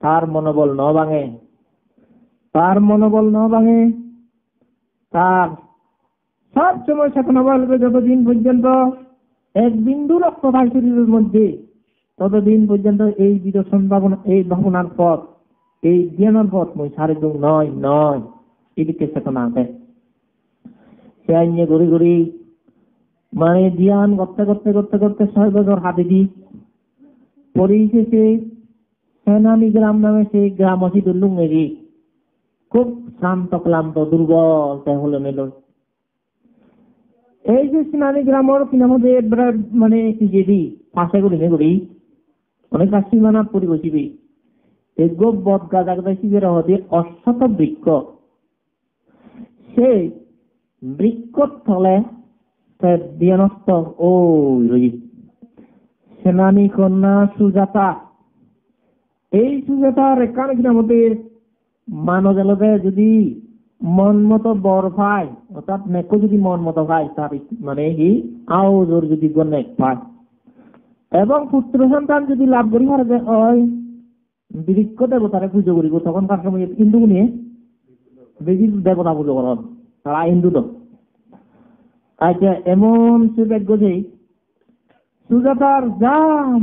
তার মনোবল ন ভাঙে তার সব সময় সাধনা বলবে যতদিন পর্যন্ত এক বিন্দু রক্ত থাকে শরীরের মধ্যে ততদিন পর্যন্ত এই বিদর্শন ভাবনা এই ভাবনার পথ এই জ্ঞানের পথ মই সারে নয় এদিকে চেতনা আছে সে আইনে ঘুরি মানে ধ্যান করতে 6 বছর হাতে দি পরিশেষে সেনানি গ্রাম নামে সেই গ্রাম অসিত লুঙ্গেরি খুব শান্ত ক্লান্ত দুর্বল তাই হলো মেল এই যে সেনানি গ্রামের মধ্যে মানে যেদি পাশে করি অনেক সীমানা পরি বসিবি এগো বদ গাদা শিবের হতে অশ্বত বৃক্ষ সেই বৃক্ষ থলে ধ্যানস্থ ওই সেনানী কন্যা সুজাতা এই সুজাতার এখানে মধ্যে মানব এলাকায় যদি মন মতো বর পায় অর্থাৎ নেকো যদি মন মতো পায় তার মানে কি আওজোর যদি গণেক পায় এবং পুত্র সন্তান যদি লাভ করি হয় বৃক্ষ দেবতারে পুজো করিব তখনকার সময় হিন্দু নিয়ে বেশি দেবতা পুজো করেন তারা হিন্দু তো আচ্ছা এমন সৌভাগ্য যে সুজাতার যা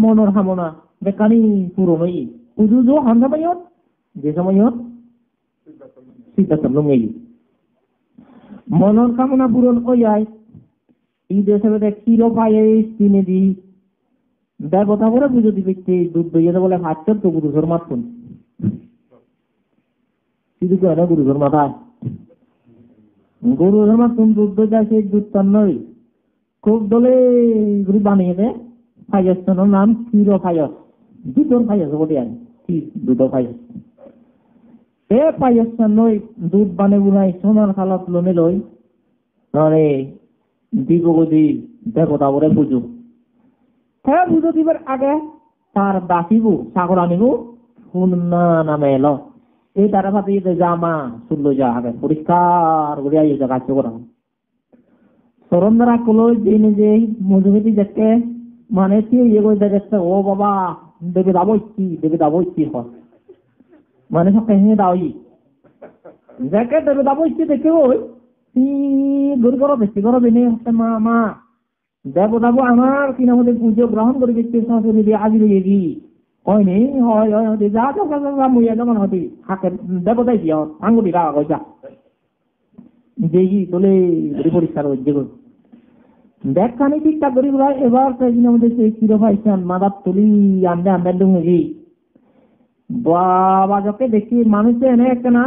মনের কামনা বেকানি পুরো নই পুজো যে সময়ত যে সময়ত সিদ্ধার্থ লুঙ্গি মনের কামনা পূরণ হয়ে যায় এই দেশে ক্ষীর পায়ে কিনে দি দেবতা করে পুজো দিবে দুধ দইয়ে বলে হাতটার তো গুরুজোর মাতুন শুধু কেন গুরুজোর মাথায় গরুর মাতুন দুধ দইটা সেই দুধ তার নয় খুব দলে গুরু বানিয়ে দেয় ফাইয়ার নাম ক্ষীর ফাইয়াস দুধর ফাইয়াস বলে আর কি দুধ ফাইয়াস এ ফাইয়াস নয় দুধ বানে বুড়াই সোনার খালাত লোনে লই মানে দিগদি দেবতা করে পুজো হ্যাঁ পুজো দিবার আগে তার দাসিবু সাগর আনিবু ফুন্না নামে এলো এই তারা ভাবি জামা শুনলো যা আগে পরিষ্কার করে আই কাজ করা সরন্দরা কলো দিনে যে মজুরি দেখে মানে কি ইয়ে করে দেখছে ও বাবা দেবে দাবো ইচ্ছি হয় মানে সব কাহিনী দাওই দেখে দেবে দাবো ইচ্ছি দেখে ওই গরু করো বেশি করো বেনে হচ্ছে মা দেব দাবো আমার কিনা মধ্যে পুজো গ্রহণ করে দেখতে সরাসরি আজি রয়ে গি হয়নি হয় হয় হতে যা যা মুইয়া যখন হতে হাকে দেবতাই দিও আঙ্গুলি রাখা কইছা যেই তোলে পরিষ্কার হয়ে যেগুলো দেখখানি ঠিকঠাক করি ভাই এবার সেদিন আমাদের সেই চির ভাইসান মাদার তুলি আন্দে আন্দে ডুঙ্গি বাবা যকে দেখি মানুষে এনে একটা না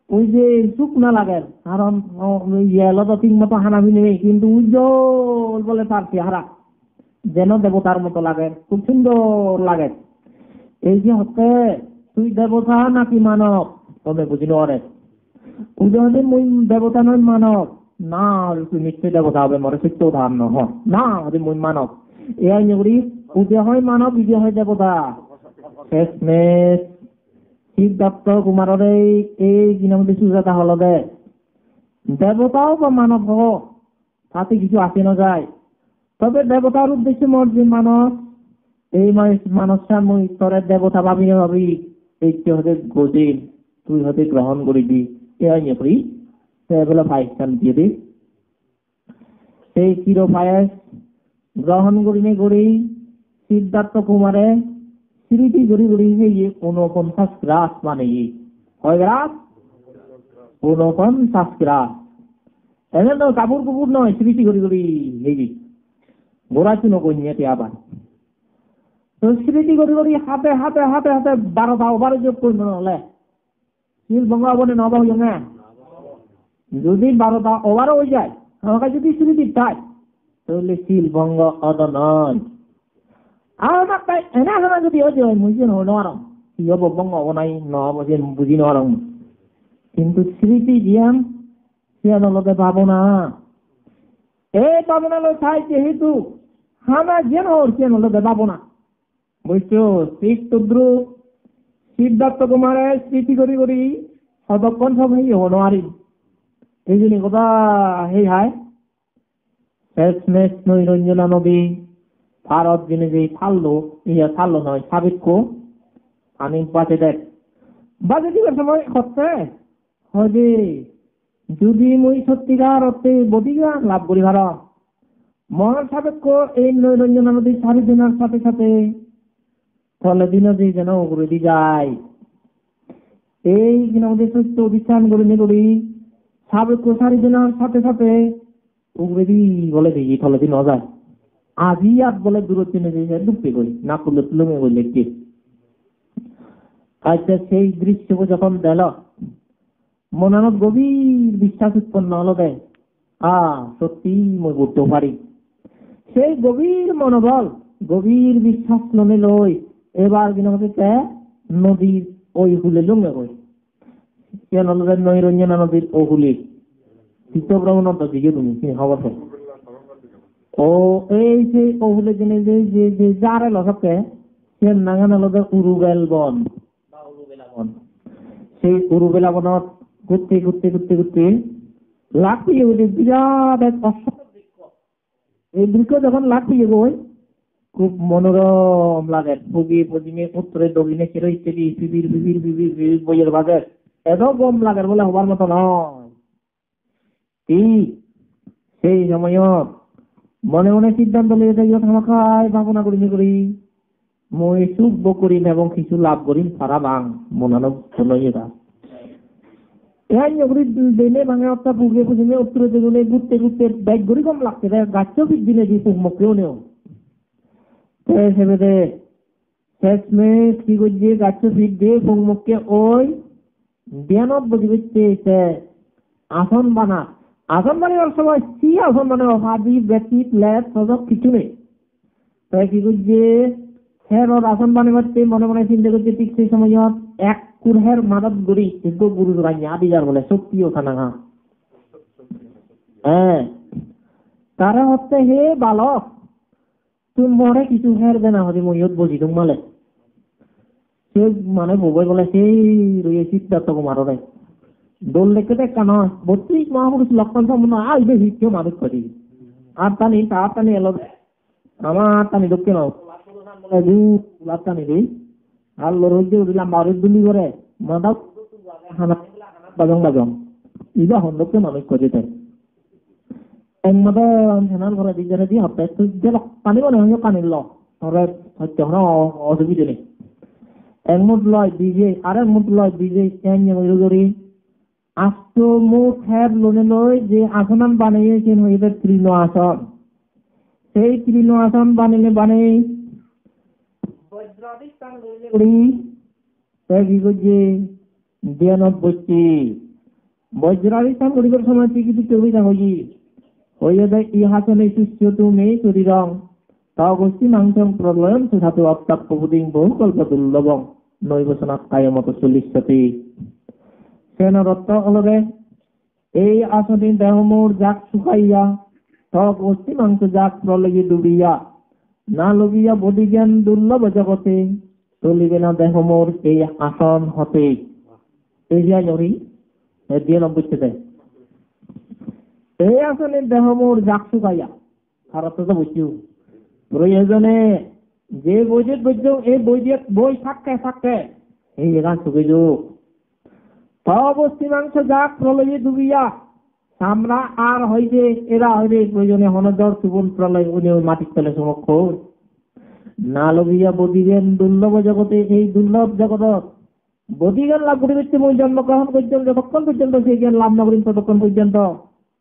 ওই যে সুখ না লাগে কারণ ইয়েলো তো ঠিক মতো হানাবি নেই কিন্তু উজ্জ্বল বলে তার চেহারা যেন দেবতার মতো লাগে খুব সুন্দর লাগে এই যে হচ্ছে তুই দেবতা নাকি মানব তবে বুঝিল অরে উদাহরণ মুই দেবতা নয় মানব না তুই নিশ্চয় দেবতা হবে মরে সত্য উদাহরণ না হতে মুই মানব এ করি উদয় হয় মানব বিজয় হয় দেবতা শেষমেশ সিদ্ধার্থ কুমারের এই দিনের সুজাতা হল দে দেবতাও বা মানব হোক তাতে কিছু আসে না যায় তবে দেবতার উদ্দেশ্যে মোর যে মানুষ এই মানুষটা মুই তোরের দেবতা ভাবি ভাবি এই হতে গজিল তুই হতে গ্রহণ করিবি এ বলে পায়েস দিয়ে দিস সেই চির পায়েস গ্রহণ করিনে করি সিদ্ধার্থ কুমারে স্মৃতি গড়ি গড়ি 49 গ্রাস মানে হয় গ্রাস 49 গ্রাস এনে তো কাপড় কুকুর নয় স্মৃতি গড়ি গড়ি এই গোড়া চুনো কইনিয়াতে আবার তো স্মৃতি গড়ি গড়ি হাতে হাতে হাতে হাতে 12টা ওভারে যোগ করবে নহলে শিল বঙ্গা বনে নবা হইল না যদি 12টা ওভারও হয়ে যায় আমাকে যদি স্মৃতি চাই তাহলে শিল বঙ্গ অদ নয় আমাকে এনে আসলে যদি হয়ে যায় মুই যে নরম কি হব বঙ্গ নাই নহব যে বুঝি নরম কিন্তু স্মৃতি জ্ঞান সে নলতে পাবো না এই পাবো না চাই যেহেতু হানা জ্ঞান হর সে নলতে পাবো না বুঝছো শিখ টুদ্রু সিদ্ধার্থ কুমারের স্মৃতি করি করি সতক্ষণ সব হনোয়ারি এই জন্য কথা সেই হায় শেষমেশ নৈরঞ্জনা নদী ভারত দিনে যে ছাড়লো নয় সাবিত্র আমি বাঁচে দেখ বাজে দিবার সময় হচ্ছে যে যদি মুই সত্যিকার অর্থে বদিগা লাভ করি ভার মহান সাবেক্য এই নৈরঞ্জনা নদীর সারি দিনের সাথে সাথে ফলে দিন যেন করে দি যায় এই দিন আমাদের সুস্থ অধিষ্ঠান করে করি সাবেক্য সারি দিনের সাথে সাথে উগরে দি বলে দিই ফলে দিন যায় আজি আর বলে দূরত্বে নিয়ে ডুবতে করি না করলে তুলমে বললে কি আচ্ছা সেই দৃশ্য যখন দিল মনানত গভীর বিশ্বাস উৎপন্ন হলো দেয় সত্যি মই করতেও পারি সেই গভীর মনোবল গভীর বিশ্বাস লনে লই এবার দিনকে নদীর ওই হুলে লুঙ্গে কই কেন নৈরঞ্জনা নদীর ও হুলি চিত্তভ্রমণত দিকে তুমি খবর ও এই যে ওহুলে দিনে যে যারে লসকে সে নাগান আলাদা উরুবেল বন বা উরুবেলা বন সেই উরুবেলা বনত ঘুরতে ঘুরতে ঘুরতে ঘুরতে লাফিয়ে উঠে বিরাট এক অশ্বত্থ বৃক্ষ এই বৃক্ষ যখন লাফিয়ে বই খুব মনোরম লাগে পূর্বে পশ্চিমে উত্তরে দক্ষিণে কেরো ইত্যাদি বিবির বিবির বিবির বিবির বইয়ের বাজার এত গম লাগে বলে হবার মতো নয় ঠিক সেই সময়ত মনে মনে সিদ্ধান্ত লিয়ে খামাখায় ভাবনা করি মই সুখ বো করিম এবং কিছু লাভ করিম সারা বাং মনানো নইয়েরা দিনে ভাঙে অর্থাৎ পূর্বে পশ্চিমে উত্তরে দিগুনে ঘুরতে ঘুরতে ব্যাগ ঘুরি কম লাগছে গাছও ফিট দিলে যে মুখেও নেও সেবে শেষমেশ কি করছে গাছও ফিট দিয়ে মুখকে ওই জ্ঞানত বুঝি বুঝতে আসন বানা আসন বানাবার সময় কি আসন বানাবো হাদি বেটিট লেট সজক কিছু নেই তাই কি করছে হের আসন বানাবার মনে মনে চিন্তা করছে ঠিক সেই সময়ত এক কুরহের মাদত গড়ি কিন্তু গুরু রাইয়া আদিজার বলে শক্তি ওখানে হ্যাঁ তারা হচ্ছে হে বালক তুমি মরে কিছু হের দেনা হতে মইয়ত বুঝি তোমালে সে মানে বই বলে সেই রয়ে সিদ্ধার্থ কুমার রে দোল লেখে দেখা নয় 32 মহাপুরুষ লক্ষণ সম্পন্ন আসবে ভিক্ষেও মানুষ করি আর টানি তার টানি এলো আমার টানি দক্ষিণ বলে লাভ টানি দিই আর লড়ে উঠলাম বারোর দুলি করে মাদা বাজং বাজং ইবা হন্দকে মানুষ করে তাই একমাত্র চ্যানেল ঘরে দিয়ে দিয়ে হপ্তাহ পানি মনে হয় পানির ল হচ্ছে অসুবিধা নেই এক মুঠ লয় বিজে আরেক মুঠ লয় বিজে করি আষ্ট মুঠ হ্যার লোনে লয় যে আসনান বানিয়েছেন হইবে তৃণ আসন সেই তৃণ আসন বানিয়ে বজ্রাধিষ্ঠান লইলে করি কি করছে জ্ঞানত বসছি বজ্রাধিষ্ঠান করিবার সময় টিকিটি কবিতা হইয়ে দেয় ইহাসনে শিষ্য তুমি শরীরং তাও গোষ্ঠী মাংসং প্রলয়ন সুধাতু অপ্তাপ প্রভুদিং বহু কল্প দুর্লভং নৈবসনাথ কায়মত চল্লিশটি সেনার অর্থ হলবে এই আসনে দেহ মোর যাক শুকাইয়া তব গোষ্ঠী মাংস যাক প্রলয়ে ডুবিয়া না লবিয়া বডি জ্ঞান দুর্লভ জগতে চলিবে না দেহ মোর এই আসন হতে এই যে জরি দিয়ে বুঝতে দেয় এই আসনে দেহ মোর যাক শুকাইয়া খারাপ তো বুঝছি প্রয়োজনে যে বইতে বুঝছ এই বই থাকতে এই গান শুকে যোগ তবস্থি মাংস যাক প্রলয়ে ডুবিয়া আমরা আর হইবে এরা হইবে প্রয়োজনে হনদর সুবন প্রলয় উনি ওই মাটির তলে সমক্ষ না লবিয়া বদিবেন দুর্লভ জগতে এই দুর্লভ জগৎ বদিজ্ঞান লাভ করি হচ্ছে মই জন্মগ্রহণ পর্যন্ত যতক্ষণ পর্যন্ত সেই জ্ঞান লাভ না করেন ততক্ষণ পর্যন্ত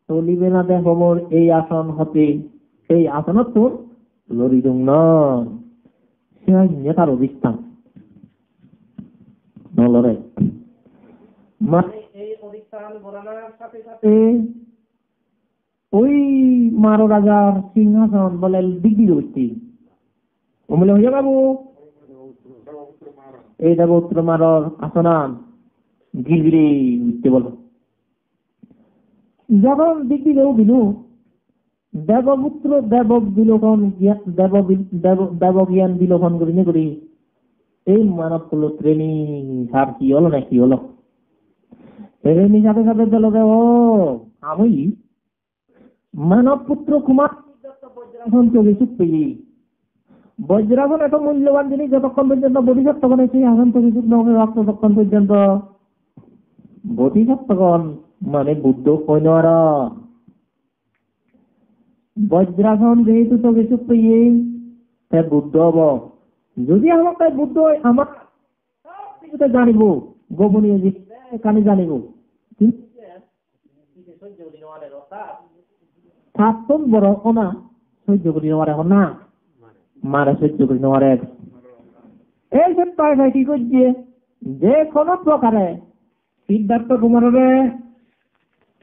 চলিবে না দেহ মোর এই আসন হতে এই আসনত তোর লরিদুং নয় তার অধিষ্ঠান নলরে মানে এই অধিষ্ঠান বলার সাথে সাথে ওই মারো রাজার সিংহাসন বলে ডিগ্রি হচ্ছে বলে হয়ে যাবো এই দেব উত্তর মারর আসনান গিরগিরি উঠতে বলো যখন ডিগ্রি বিনু দেবপুত্র দেবক বিলোকন দেবজ্ঞান বিলোকন করি এই মানব হলো ট্রেনিং সার কি হলো না কি হলো ট্রেনিং সাথে সাথে দিল ও আমি মানব পুত্র কুমার বজ্রাসন চলে চুপ পেয়ে বজ্রাসন এত মূল্যবান জিনিস যতক্ষণ পর্যন্ত বোধিসত্ত্বগণ সেই আসন থেকে চুপ না হবে ততক্ষণ পর্যন্ত বোধিসত্ত্বগণ মানে বুদ্ধ কইন আর বজ্রাসন যেহেতু তোকে চুপ পেয়ে তাই বুদ্ধ হব যদি আমার তাই বুদ্ধ হয় আমার সব কিছুতে জানিব গোপনীয় জিনিস কানে জানিব সাতজন বড় না সহ্য করি নেওয়ার এখন না মারা সহ্য করি নেওয়ার এক এই ক্ষেত্রে কি করছে যে কোনো প্রকারে সিদ্ধার্থ কুমারের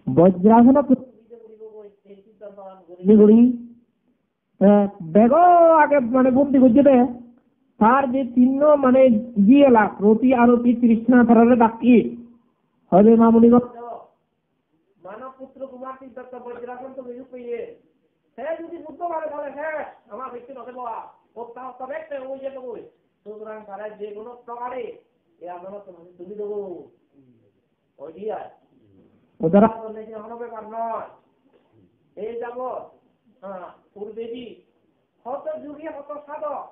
বজ্রাসন বেগ আগে মানে বন্দি করছে তার যে চিহ্ন মানে দিয়ে লাখ রতি আরতি তৃষ্ণা ধরারে ডাকি হবে মামুনি মানব পুত্র কুমার সিদ্ধার্থ বজ্রাসন তো বিজু পেয়ে সে যদি বুদ্ধ মানে বলে হ্যাঁ আমার ব্যক্তি নথে বাবা প্রত্যাহ তবে ওই যে দেবো সুতরাং তারা যে কোনো প্রকারে এ আমরা তুমি দেবো ওই দিয়ে ওরা ব্যাপার নয় এই যাব পূর্বেদি হত যুগে হত সাধক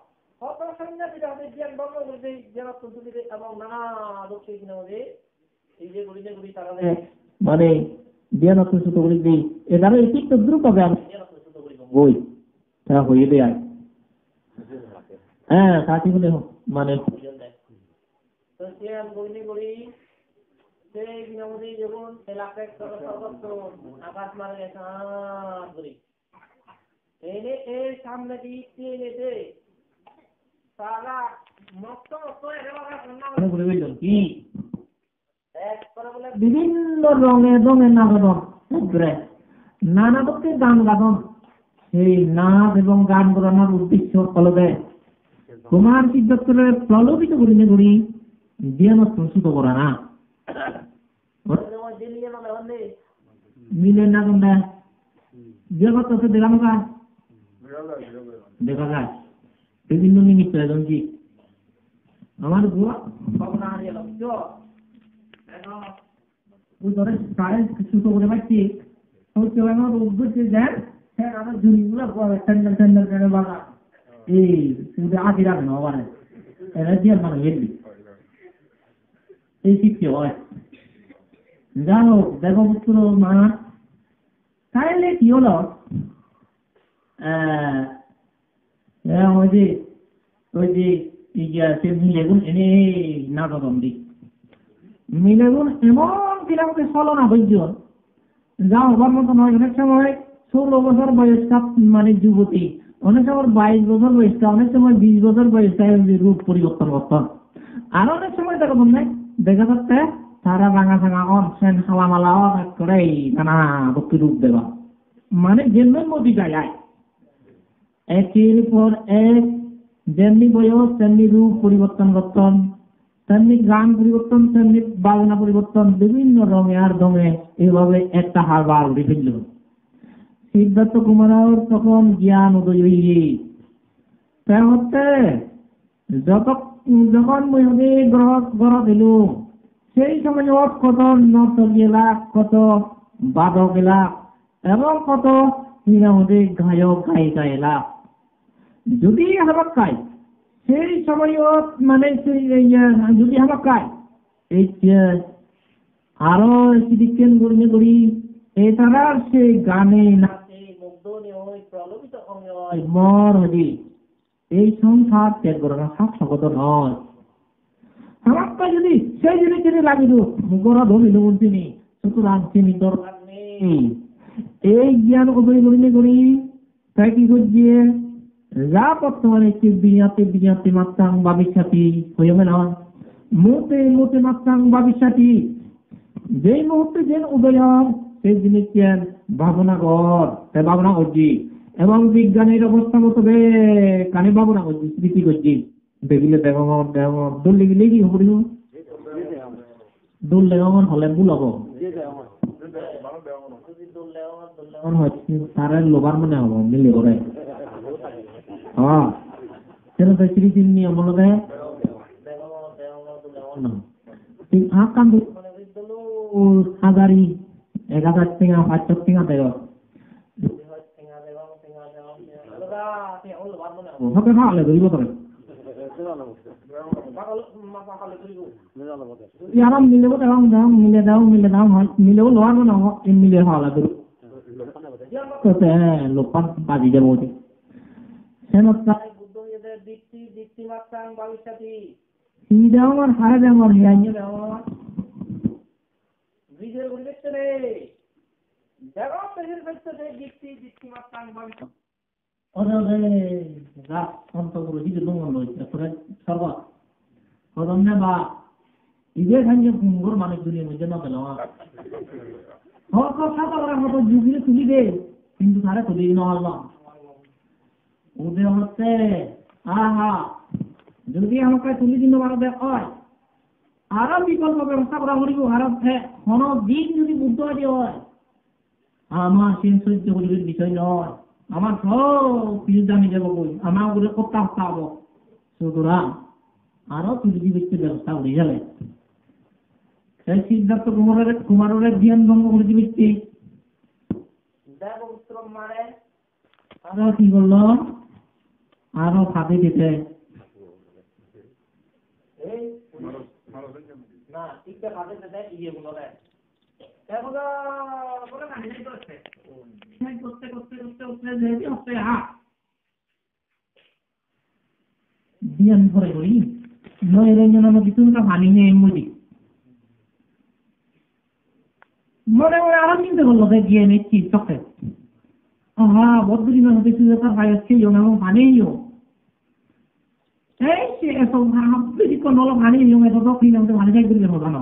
হত সন্ন্যাসীরা জ্ঞান বর্ণ করবে যারা তুলিতে এবং নানা দক্ষিণ কিনে এই যে গুড়ি তারা মানে জ্ঞান অত্যন্ত করি দিই এদারে ঠিক তো দ্রুত হবে আমি বই তা হয়ে দেয় হ্যাঁ কাটি বলে মানে তো সে গুড়ি সেই বিনামূল্যে যখন এলাকায় সর্বত্র আকাশ মারা গেছে এনে এই সামনে দিয়ে এনেছে তারা কি বিভিন্ন রঙের নাটক নানা পক্ষের গান গান সেই নাচ এবং গান গানোর উদ্দেশ্য ফলবে কুমার সিদ্ধার্থের প্রলোভিত করি জ্ঞান প্রস্তুত করা না মিলেন না কোনটা জগৎ তো দেখানো দেখা যায় বিভিন্ন নিমিত্ত একজন কি আমার বুয়া ভাবনা হারিয়ে সুতো করে পাচ্ছি হচ্ছে আমার উদ্দেশ্যে দেন হ্যাঁ আমার জুনিগুলো স্যান্ডেল বাগা এই আগে রাখে না আবার এরা দিয়ে মানে হেলবি এই শিখতে হয় যা হোক দেখো পুত্র মা তাহলে কি হলো ওই যে সে মিলেগুন এনে নাটকন্দি মিলেগুন এমন কিরকম চলো না বৈদ্য যা হবার মতো নয়। অনেক সময় 16 বছর বয়সটা মানে যুবতী, অনেক সময় 22 বছর বয়সটা, অনেক সময় 20 বছর বয়সটা রূপ পরিবর্তন করতাম। আর অনেক সময় দেখা বন্ধে দেখা যাচ্ছে তারা ভাঙা ভাঙা অনসেন হালামালা করে নানা ভক্তি রূপ দেওয়া, মানে জেন্মের মধ্যে যায় একের পর এক, যেমনি বয়স তেমনি রূপ পরিবর্তন করতাম, তেমনি গান পরিবর্তন, তেমনি বাজনা পরিবর্তন, বিভিন্ন রঙে আর দমে এইভাবে একটা হারবার উঠে ফেলল। সিদ্ধার্থ কুমারের তখন জ্ঞান উদয় হইয়ে তা হচ্ছে যখন মহিষী গ্রহ দিল সেই সময় কত নর্তক গেলা, কত বাদক এলা এবং কত গায়ক গায়িকা এলা। যদি হাবাক খায় সেই সময় মানে যদি হাবাক খায় এই আরো সিদিকেন গড়িয়ে গড়ি এছাড়া সে গানে নাচে মুগ্ধ হয়, প্রলোভিত হয়, মর হদি এই সংসার ত্যাগ করা সাত নয়। আমার যদি সেই জিনিস যদি লাগিল গড়া ধরিল তিনি, সুতরাং তিনি দরকার নেই। এই জ্ঞান উদয় করিলে করি তাই কি করছে যা বর্তমানে বিজাতি মাত্রাং ভবিষ্যতি হয়ে না মুহূর্তে মাত্রাং ভবিষ্যতি, যেই মুহূর্তে যে উদয় সেই জিনিস ভাবনা কর, তাই ভাবনা করছি এবং বিজ্ঞানের অবস্থা মতো কানে ভাবনা করছি, স্মৃতি করছি। দেখিলে দেবমন দোল লেগিলে কি হব দোল দেবমন হলে ভুল হব তার লোবার মনে হব মিলে করে সেটা তো স্মৃতি নিয়ম বলতে হাজারি 1000 টিঙা 500 টিঙা দেয় হবে ভালো ধরিব করে আরাম মিলেব মিলে দাও মিলেও লোয়ার না মিলে হওয়া ধরু লোকান বাজি যাবো হারে দেওয়ার হিয়াইয়ে দেওয়ার নিজের ঘুরে দেখতে রে দেখো নিজের দেখতে রে দীপ্তি মাত্রাং ভবিষ্যৎ মানুষ দুনিয়ার মধ্যে না পেল যুগিয়ে তুলি দে কিন্তু তারা তুলি নলাম ওদের হচ্ছে যদি আমাকে তুলি দিন হয় আরো বিকল্প ব্যবস্থা করা করিব আরো কোনো দিন যদি বুদ্ধ হয় আমার সেই সহ্য করিবার বিষয় নয়, আমার সব জানি যাব বই আমার উপরে করতে হবো। সুতরাং আরো তুলি ব্যক্তির ব্যবস্থা করে যাবে। সেই সিদ্ধার্থ কুমারের ধ্যান ভঙ্গ করে ব্যক্তি আরো কি করলো, আরো ফাঁদে দিতে না ঠিক ফাঁদে দিতে ইয়ে গুলো দেয় ধ্যান করে করি নয় রঞ্জন কিছুটা ভানি নেই মুদি মনে মনে আরাম চিন্তা করলো গিয়ে নিচ্ছি চোখে বদরিমার হতে তার ভাই আসছে ভানেইও এই সে এসব নলো ভানি এত কিনে ভানি যাই করি জানো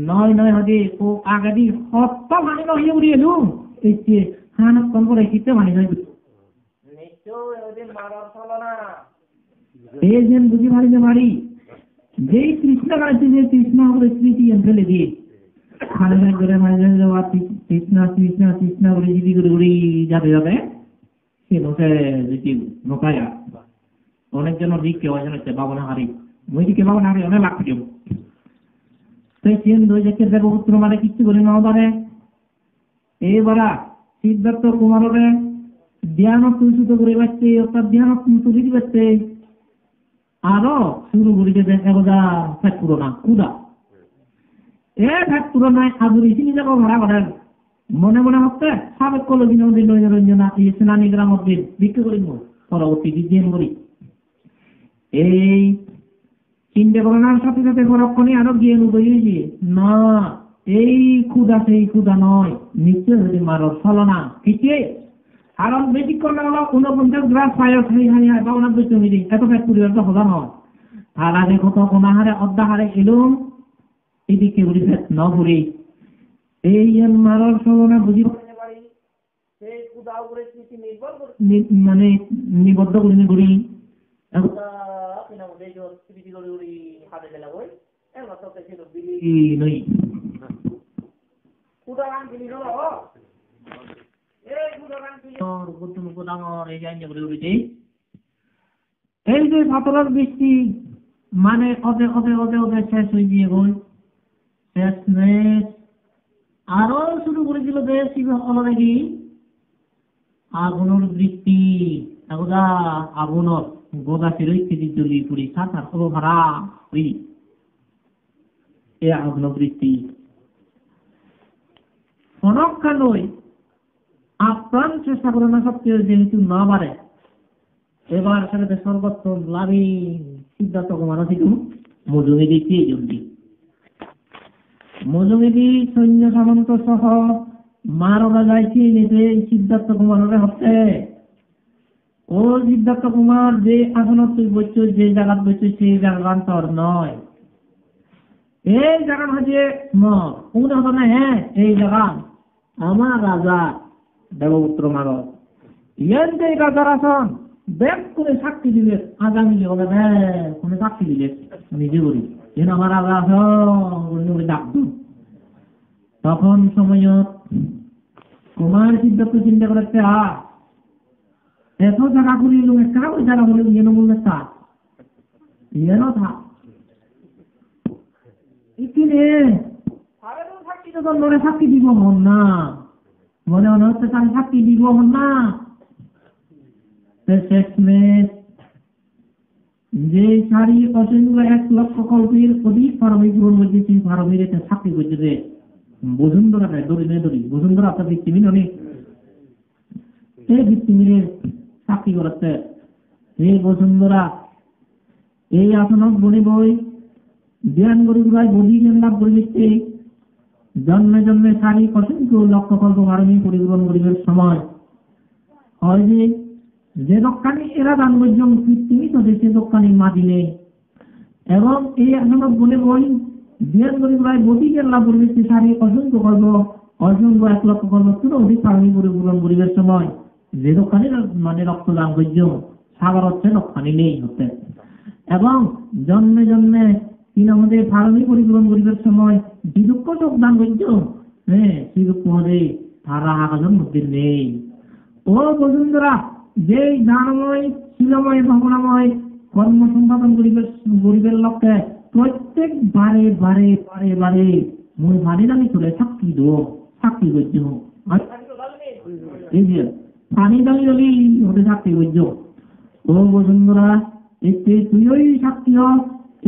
নয় হদে ও আগাদি হত ভানি নয় উড়িয়ে এলু এই হানা কম করে কিতে ভানি নয় নিশ্চয় ওদের মারার চলো না এই যেন বুঝি মারি যে মারি যেই কৃষ্ণ গাইছে যে কৃষ্ণ করে স্মৃতি ফেলে দিয়ে খালে করে মারি যাওয়া কৃষ্ণ করে যদি করে যাবে সে বসে যদি নোকায়া অনেকজন দিক কেউ হচ্ছে বাবনা হারি ওই দিকে বাবনা হারি অনেক লাগছে দেবপুত্র মানে কিছু বলি না ধরে এইবার সিদ্ধার্থ কুমারের ধ্যান তুলসুত করে পাচ্ছে অর্থাৎ ধ্যান তুলি পাচ্ছে আরো শুরু করেছে একদা ফ্যাট পুরোনা কুদা ফ্যাট পুরোনায় আদুরি চিনি যাবো ভাড়া করেন মনে মনে হচ্ছে সাবেক কলদিন রঞ্জনা সেনানী গ্রামের বিক্রি করি পরবর্তী বিজ্ঞান করি এই চিন্তা করার সাথে সাথে পরক্ষণে আরো জ্ঞান উদয় হয়েছে, না এই ক্ষুধা সেই ক্ষুধা নয়, নিশ্চয় যদি মারো চলো না কিছু। কারণ বেশি করলে হলো 49 গ্রাস পায়স বা 49 মিনিট এত পেট পরিবার তো হলো নয়। তার আগে কত অনাহারে অর্ধাহারে এলুম এদিকে উড়ি পেট ন ভরি এই মারর চলনা বুঝি মানে নিবদ্ধ করি করি এই যে সাঁতরার বৃষ্টি মানে অদে অদে অদে অদে শেষ হয়ে গিয়ে গই শেষ মেশ আরো শুরু করেছিল বেশ অলরেডি আগুনের বৃষ্টি এগুলা আগুনের গোদা ফেরই কেজি জ্বলি পুরি সাঁতার হলো ভাড়া ওই এ আগুন বৃষ্টি অনক্ষা নয় আপ্রাণ চেষ্টা করে না সবচেয়ে যেহেতু না বাড়ে এবার সাথে সর্বত্র লাভী সিদ্ধার্থ কুমার কিন্তু মজুমেদি কে জলদি মজুমেদি সৈন্য সামন্ত সহ মারোরা যাইছি নিতে সিদ্ধার্থ কুমারের হচ্ছে ও সিদ্ধার্থ কুমার যে আসনত তুই বলছো যে জায়গাত বলছো সেই জায়গার তোর নয় এই জায়গা হচ্ছে কোন হতো না হ্যাঁ এই জায়গা আমার রাজা দেবপুত্র মারো ইয়ার যে রাজার আসন ব্যাগ করে সাক্ষী দিলে আগামী হবে কোন সাক্ষী দিলে নিজে করি যেন আমার রাজা আসন ডাকত তখন সময়ত কুমার সিদ্ধার্থ চিন্তা করতে এত জায়গা করি একটা ওই জায়গা বলে ইয়েন বললে তা ইয়েন থা ইতিনে সাক্ষী তো তোর সাক্ষী দিব হন না মনে মনে হচ্ছে তার সাক্ষী দিব হন না শেষমেশ যে সারি অসংখ্য 1 লক্ষ কল্পের অধিক ফার্মিক মধ্যে সেই ফার্মির একটা সাক্ষী করছে বসুন্ধরা দড়ি নেই দড়ি বসুন্ধরা আপনার ভিত্তিমিন অনেক এই ভিত্তিমিনের সাক্ষী করাচ্ছে এই বসুন্ধরা এই আসনক বনে বই ধ্যান গরিবাই বলি জ্ঞান লাভ করে দিচ্ছে জন্মে জন্মে সারি অসংখ্য লক্ষ কল্প ফার্মি পরিপূরণ গরিবের সময় হয় যে দোকানি এরা দান বৈজন কৃত্রিমি তো দেশে দোকানি মাটি নেই এবং এই আসনক বনে বই ধ্যান গরিবাই বলি জ্ঞান লাভ করে দিচ্ছে সারি অসংখ্য কল্প অসংখ্য 1 লক্ষ কল্প অধিক ফার্মি পরিপূরণ গরিবের সময় যে দোকানি মানে রক্তদান বৈজন সাগর হচ্ছে দোকানি নেই হচ্ছে এবং জন্মে জন্মে তিনি আমাদের ফার্মি পরিপূরণ গরিবের সময় বিদুক্ষ চোখ দান বৈজন হ্যাঁ সেই দুঃখ মধ্যে তারা আকাশের মধ্যে নেই ও বসুন্ধরা যে দানময় শিলময় ভাবনাময় কর্ম সম্পাদন গরিবের লক্ষ্যে প্রত্যেক বারে বারে বারে বারে মই ভানি দামি করে সাক্ষী দো সাক্ষী করছ এই যে পানি দামি হলি ওদের সাক্ষী করছ ও বসুন্ধরা এতে তুই সাক্ষী হ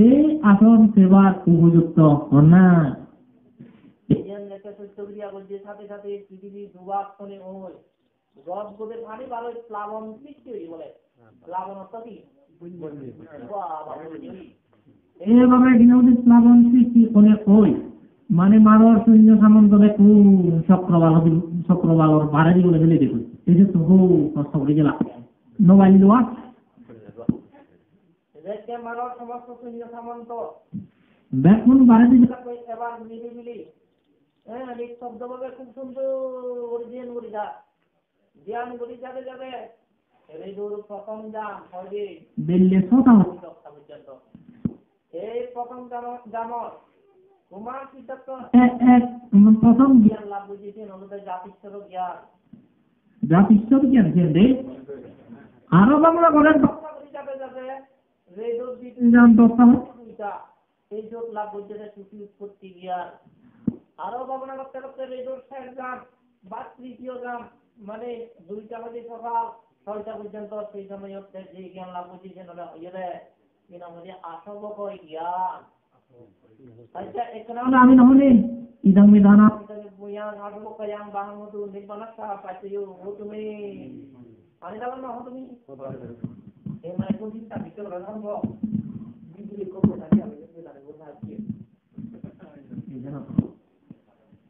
এই আসন সেবার উপযুক্ত না সাথে সাথে পৃথিবী দুবার শোনে ওই গদগদের পানি ভালো প্লাবন সৃষ্টি হয়ে বলে প্লাবন অর্থ কি এইভাবে বিনোদী প্লাবন সৃষ্টি করে ওই মানে মারর সৈন্য সামন্ত দেখু চক্রবালর বাড়ি বলে ফেলে দেখুন এই যে তো কষ্ট করে গেলাম মোবাইল দেওয়া মারর সমস্ত সৈন্য সামন্ত দেখুন বাড়ি এবার মিলি মিলি হ্যাঁ এই শব্দ বলে খুব সুন্দর ধ্যান করি যা ধ্যান করি যাবে যাবে এই প্রথম যান হয় বেললে সোতা পর্যন্ত এই প্রথম জাম কুমার সিদ্ধার্থ প্রথম জ্ঞান লাভ বুঝেছেন আমাদের জাতিশ্বর জ্ঞান রে আরো বাংলা ঘরের যাবে যাবে রেডোর জ্ঞান দশটা এই যোগ লাভ বুঝেছে সুখী উৎপত্তি জ্ঞান আরো ভাবনা করতে করতে রেডোর শেষ গান বা তৃতীয় গান মানে 2টা বাজে সকাল 6টা পর্যন্ত সেই সময় হচ্ছে যে জ্ঞান লাভ বুঝেছেন ওরা ইয়ে কিনা আমাদের আসবক জ্ঞান আচ্ছা এখানে আমি নহলে ইদং বিধানা বুয়ান আসবক জ্ঞান বাহমতু নির্বাণা পাইছো ও তুমি আনি দাও না তুমি এই মানে কোন চিন্তা ভিতরে রাখব বিজলি কত থাকে আমি জানি বলতে আছি এই জানো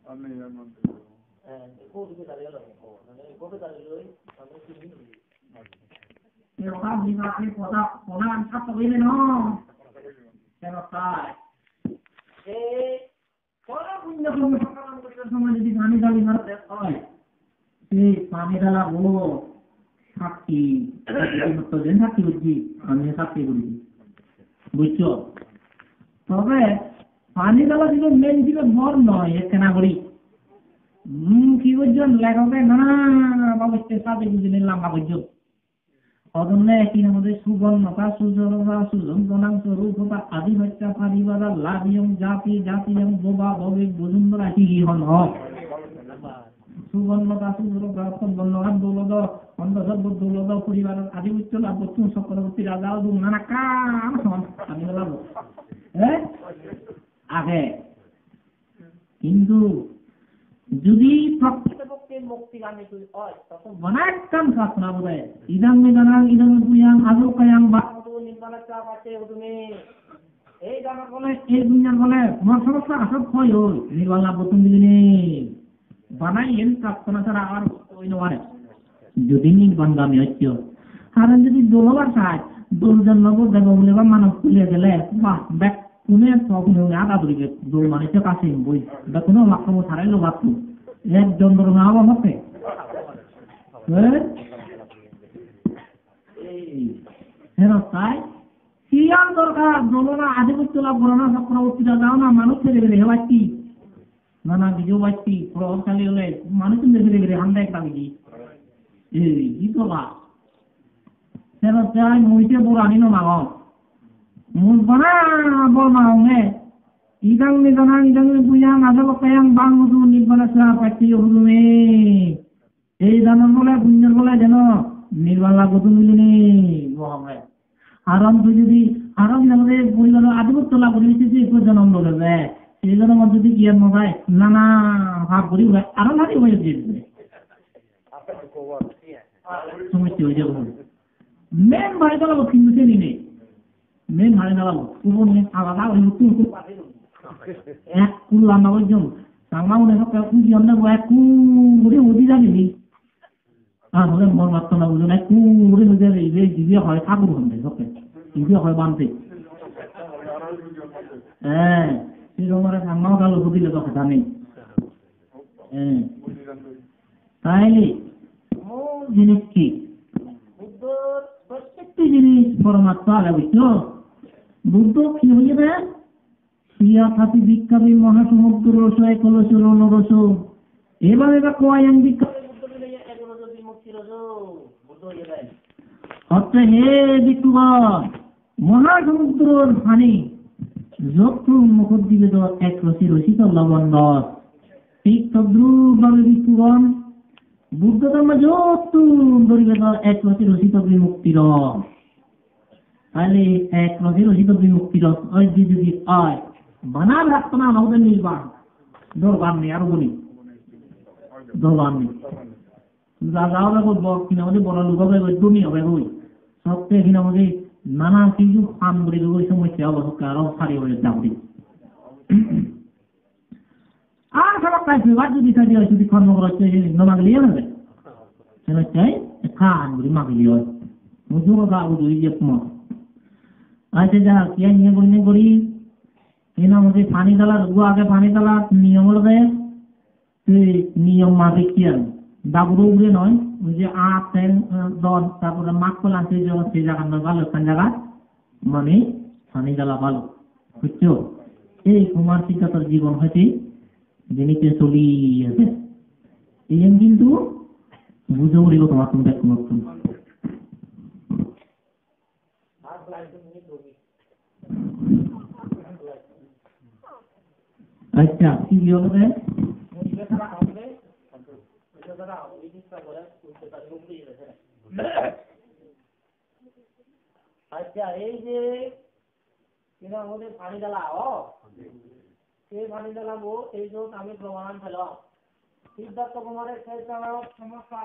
আমি এর মধ্যে কোন দিকে দাঁড়িয়ে গেল মানে কোন দাঁড়িয়ে লই আমি কি এই ওখানে দিমাগে কথা কোনা আনসার তো হইলে না কেন তাই এই কোনা পুণ্য কর্ম করতে সময় যদি পানি ঢালি মারতে হয় সেই পানি ঢালা হলো সাক্ষী তো দেন সাক্ষী বুঝছি আমি সাক্ষী বুঝছি বুঝছো তবে পানি ঢালা ছিল মেন ছিল বর নয় একখানা করি কি বুঝছেন লেখকে না বাবু সাথে বুঝে নিলাম বুঝছো অদন্য একই আমাদের সুবর্ণতা সুজরতা সুজন্তনাংশ রূপতা আদি হত্যা পারিবারা লাভিয়ং জাতি জাতিয়ং বোবা ভবিক বজুন্দরা কি হন সুবর্ণতা সুজরতা সম্বর্ণতা দৌলত অন্ধধর্ম দৌলত পরিবারের আধিপত্য লাভ বস্তু চক্রবর্তী রাজা নানা কাম সমান আমি লাভ আগে কিন্তু যদি প্রকৃতপক্ষে মুক্তিগামী তুই হয় তখন বনাক্কাম শাসনা বোধ ইদাং মেদানাং ইদাং দুয়াং আদৌকায়াং বা নির্মাণের চাপ আছে তুমি এই গানের বলে এই দুনিয়ার বলে তোমার সমস্যা আসব হয় ওই নির্মাণ লাভ তুমি দিলে বানাই এন প্রার্থনা ছাড়া আর ওই নয় যদি নির্বাণগামী হচ্ছে কারণ যদি দোলবার চায় দোলজন নগর দেখো বলে বা মানব খুলে গেলে বাহ দেখ তুমি তখন আদা ধরিবে দোল মানুষের কাছে বই দেখুন বাক্য ছাড়াইলো বাক্য একজন ধরো না আবার হতে তাই সিয়াম দরকার দোলনা আধিপত্য লাভ করো না চক্রবর্তীরা যাও না মানুষ ছেড়ে গেলে হেবাচ্ছি নানা বিজয় বাচ্ছি প্রভাবশালী হলে মানুষ ছেড়ে গেলে আমরা একটা বিজি এই তোলা সেন চাই মুইতে বড় আনিনো মাগ মুখ বানা বল মাগে ইদাং নিদানাং ইদাং বুঝাং আজল কায়াং বাংমুদু নির্বাণা সাহা পাচ্ছি হুলুমে এই দানন বলে পুণ্যর বলে যেন নির্বাণ লাভ করতে মিলিনি বহামে আরাম তুই যদি আরাম আমাদের পরিবারের আধিপত্য লাভ করে দিচ্ছে একটু জন্ম দেবে সেই জন্য আমার যদি কি আর নয় নানা ভাব করি আরো নারী হয়ে যেতে সমস্যা হয়ে যাবে মেন ভাড়ি চালাবো কিন্তু সে নেই মেন ভাড়ি চালাবো কুমন আলাদা ওই এক কুল রান্না করছম রান্না মনে হয় কুড়ি অন্য এক কুড়ি অধি জানিনি তাহলে মন মাত্র না বুঝুন এক কুড়ি হয়ে যাবে জিভে হয় ঠাকুর হন্তে সকে জিভে হয় বানতে হ্যাঁ সেরকম রান্নাও কালো বুঝিলে তো কথা নেই হ্যাঁ তাইলে জিনিস কি বুদ্ধর প্রত্যেকটি জিনিস পরমাত্ম আগে বুঝছো বুদ্ধ কি হয়ে যাবে সিয়া থাকি বিক্ষাবী মহাসমুদ্র রসয় কলসর নরস এবার এবার কয়াং বিক্ষাবী অর্থে হে বিক্ষুগণ মহাসমুদ্রর পানি যক্ষু মুখর দিবে তো এক রসি রসিত লবণ ঠিক তদ্রুপ ভাবে বিক্ষুগণ বুদ্ধ ধর্ম যত ধরিবে তো এক রসি রসিত বিমুক্তির তাহলে এক রসি রসিত বিমুক্তির ওই যদি হয় বানার রাখতো না আমাদের নির্বাণ দরবার নেই আরো বলি দরবার নেই রাজাও দেখো কিনা আমাদের বড় লোক হবে দুনিয়া হবে ওই সবচেয়ে কিনা আমাদের নানা কিছু ফান করে ওই সমস্যা অবস্থা আরো সারি হয়ে যাবে আর সব কাজ যদি কাজে হয় যদি কর্ম করা হচ্ছে মাগলিয়ে নেবে সেটা চাই খান বলি মাগলিয়ে হয় বুঝবো গা বুঝবো যে কুমার আচ্ছা যা কি নিয়ে বললে করি এর মধ্যে পানি ঢালার আগে পানি ঢালার নিয়ম হলে নিয়ম মাফিক কি আর ডাবুর উপরে নয় ওই যে আট দশ তারপরে মাখ কলা সেই জায়গা নয় ভালো খান জায়গা মানে পানি ঢালা ভালো বুঝছো এই কুমার শিক্ষাতার জীবন হয়েছে জিনিসে চলি আছে এই কিন্তু বুঝে উড়িব তোমার তুমি দেখতে পাচ্ছ আচ্ছা কি হবে আচ্ছা এই যে আমাদের পানি ঢালা সেই পানি ঢালাবো এই জন্য আমি প্রমাণ পেলাম সিদ্ধার্থ কুমারের সমস্যা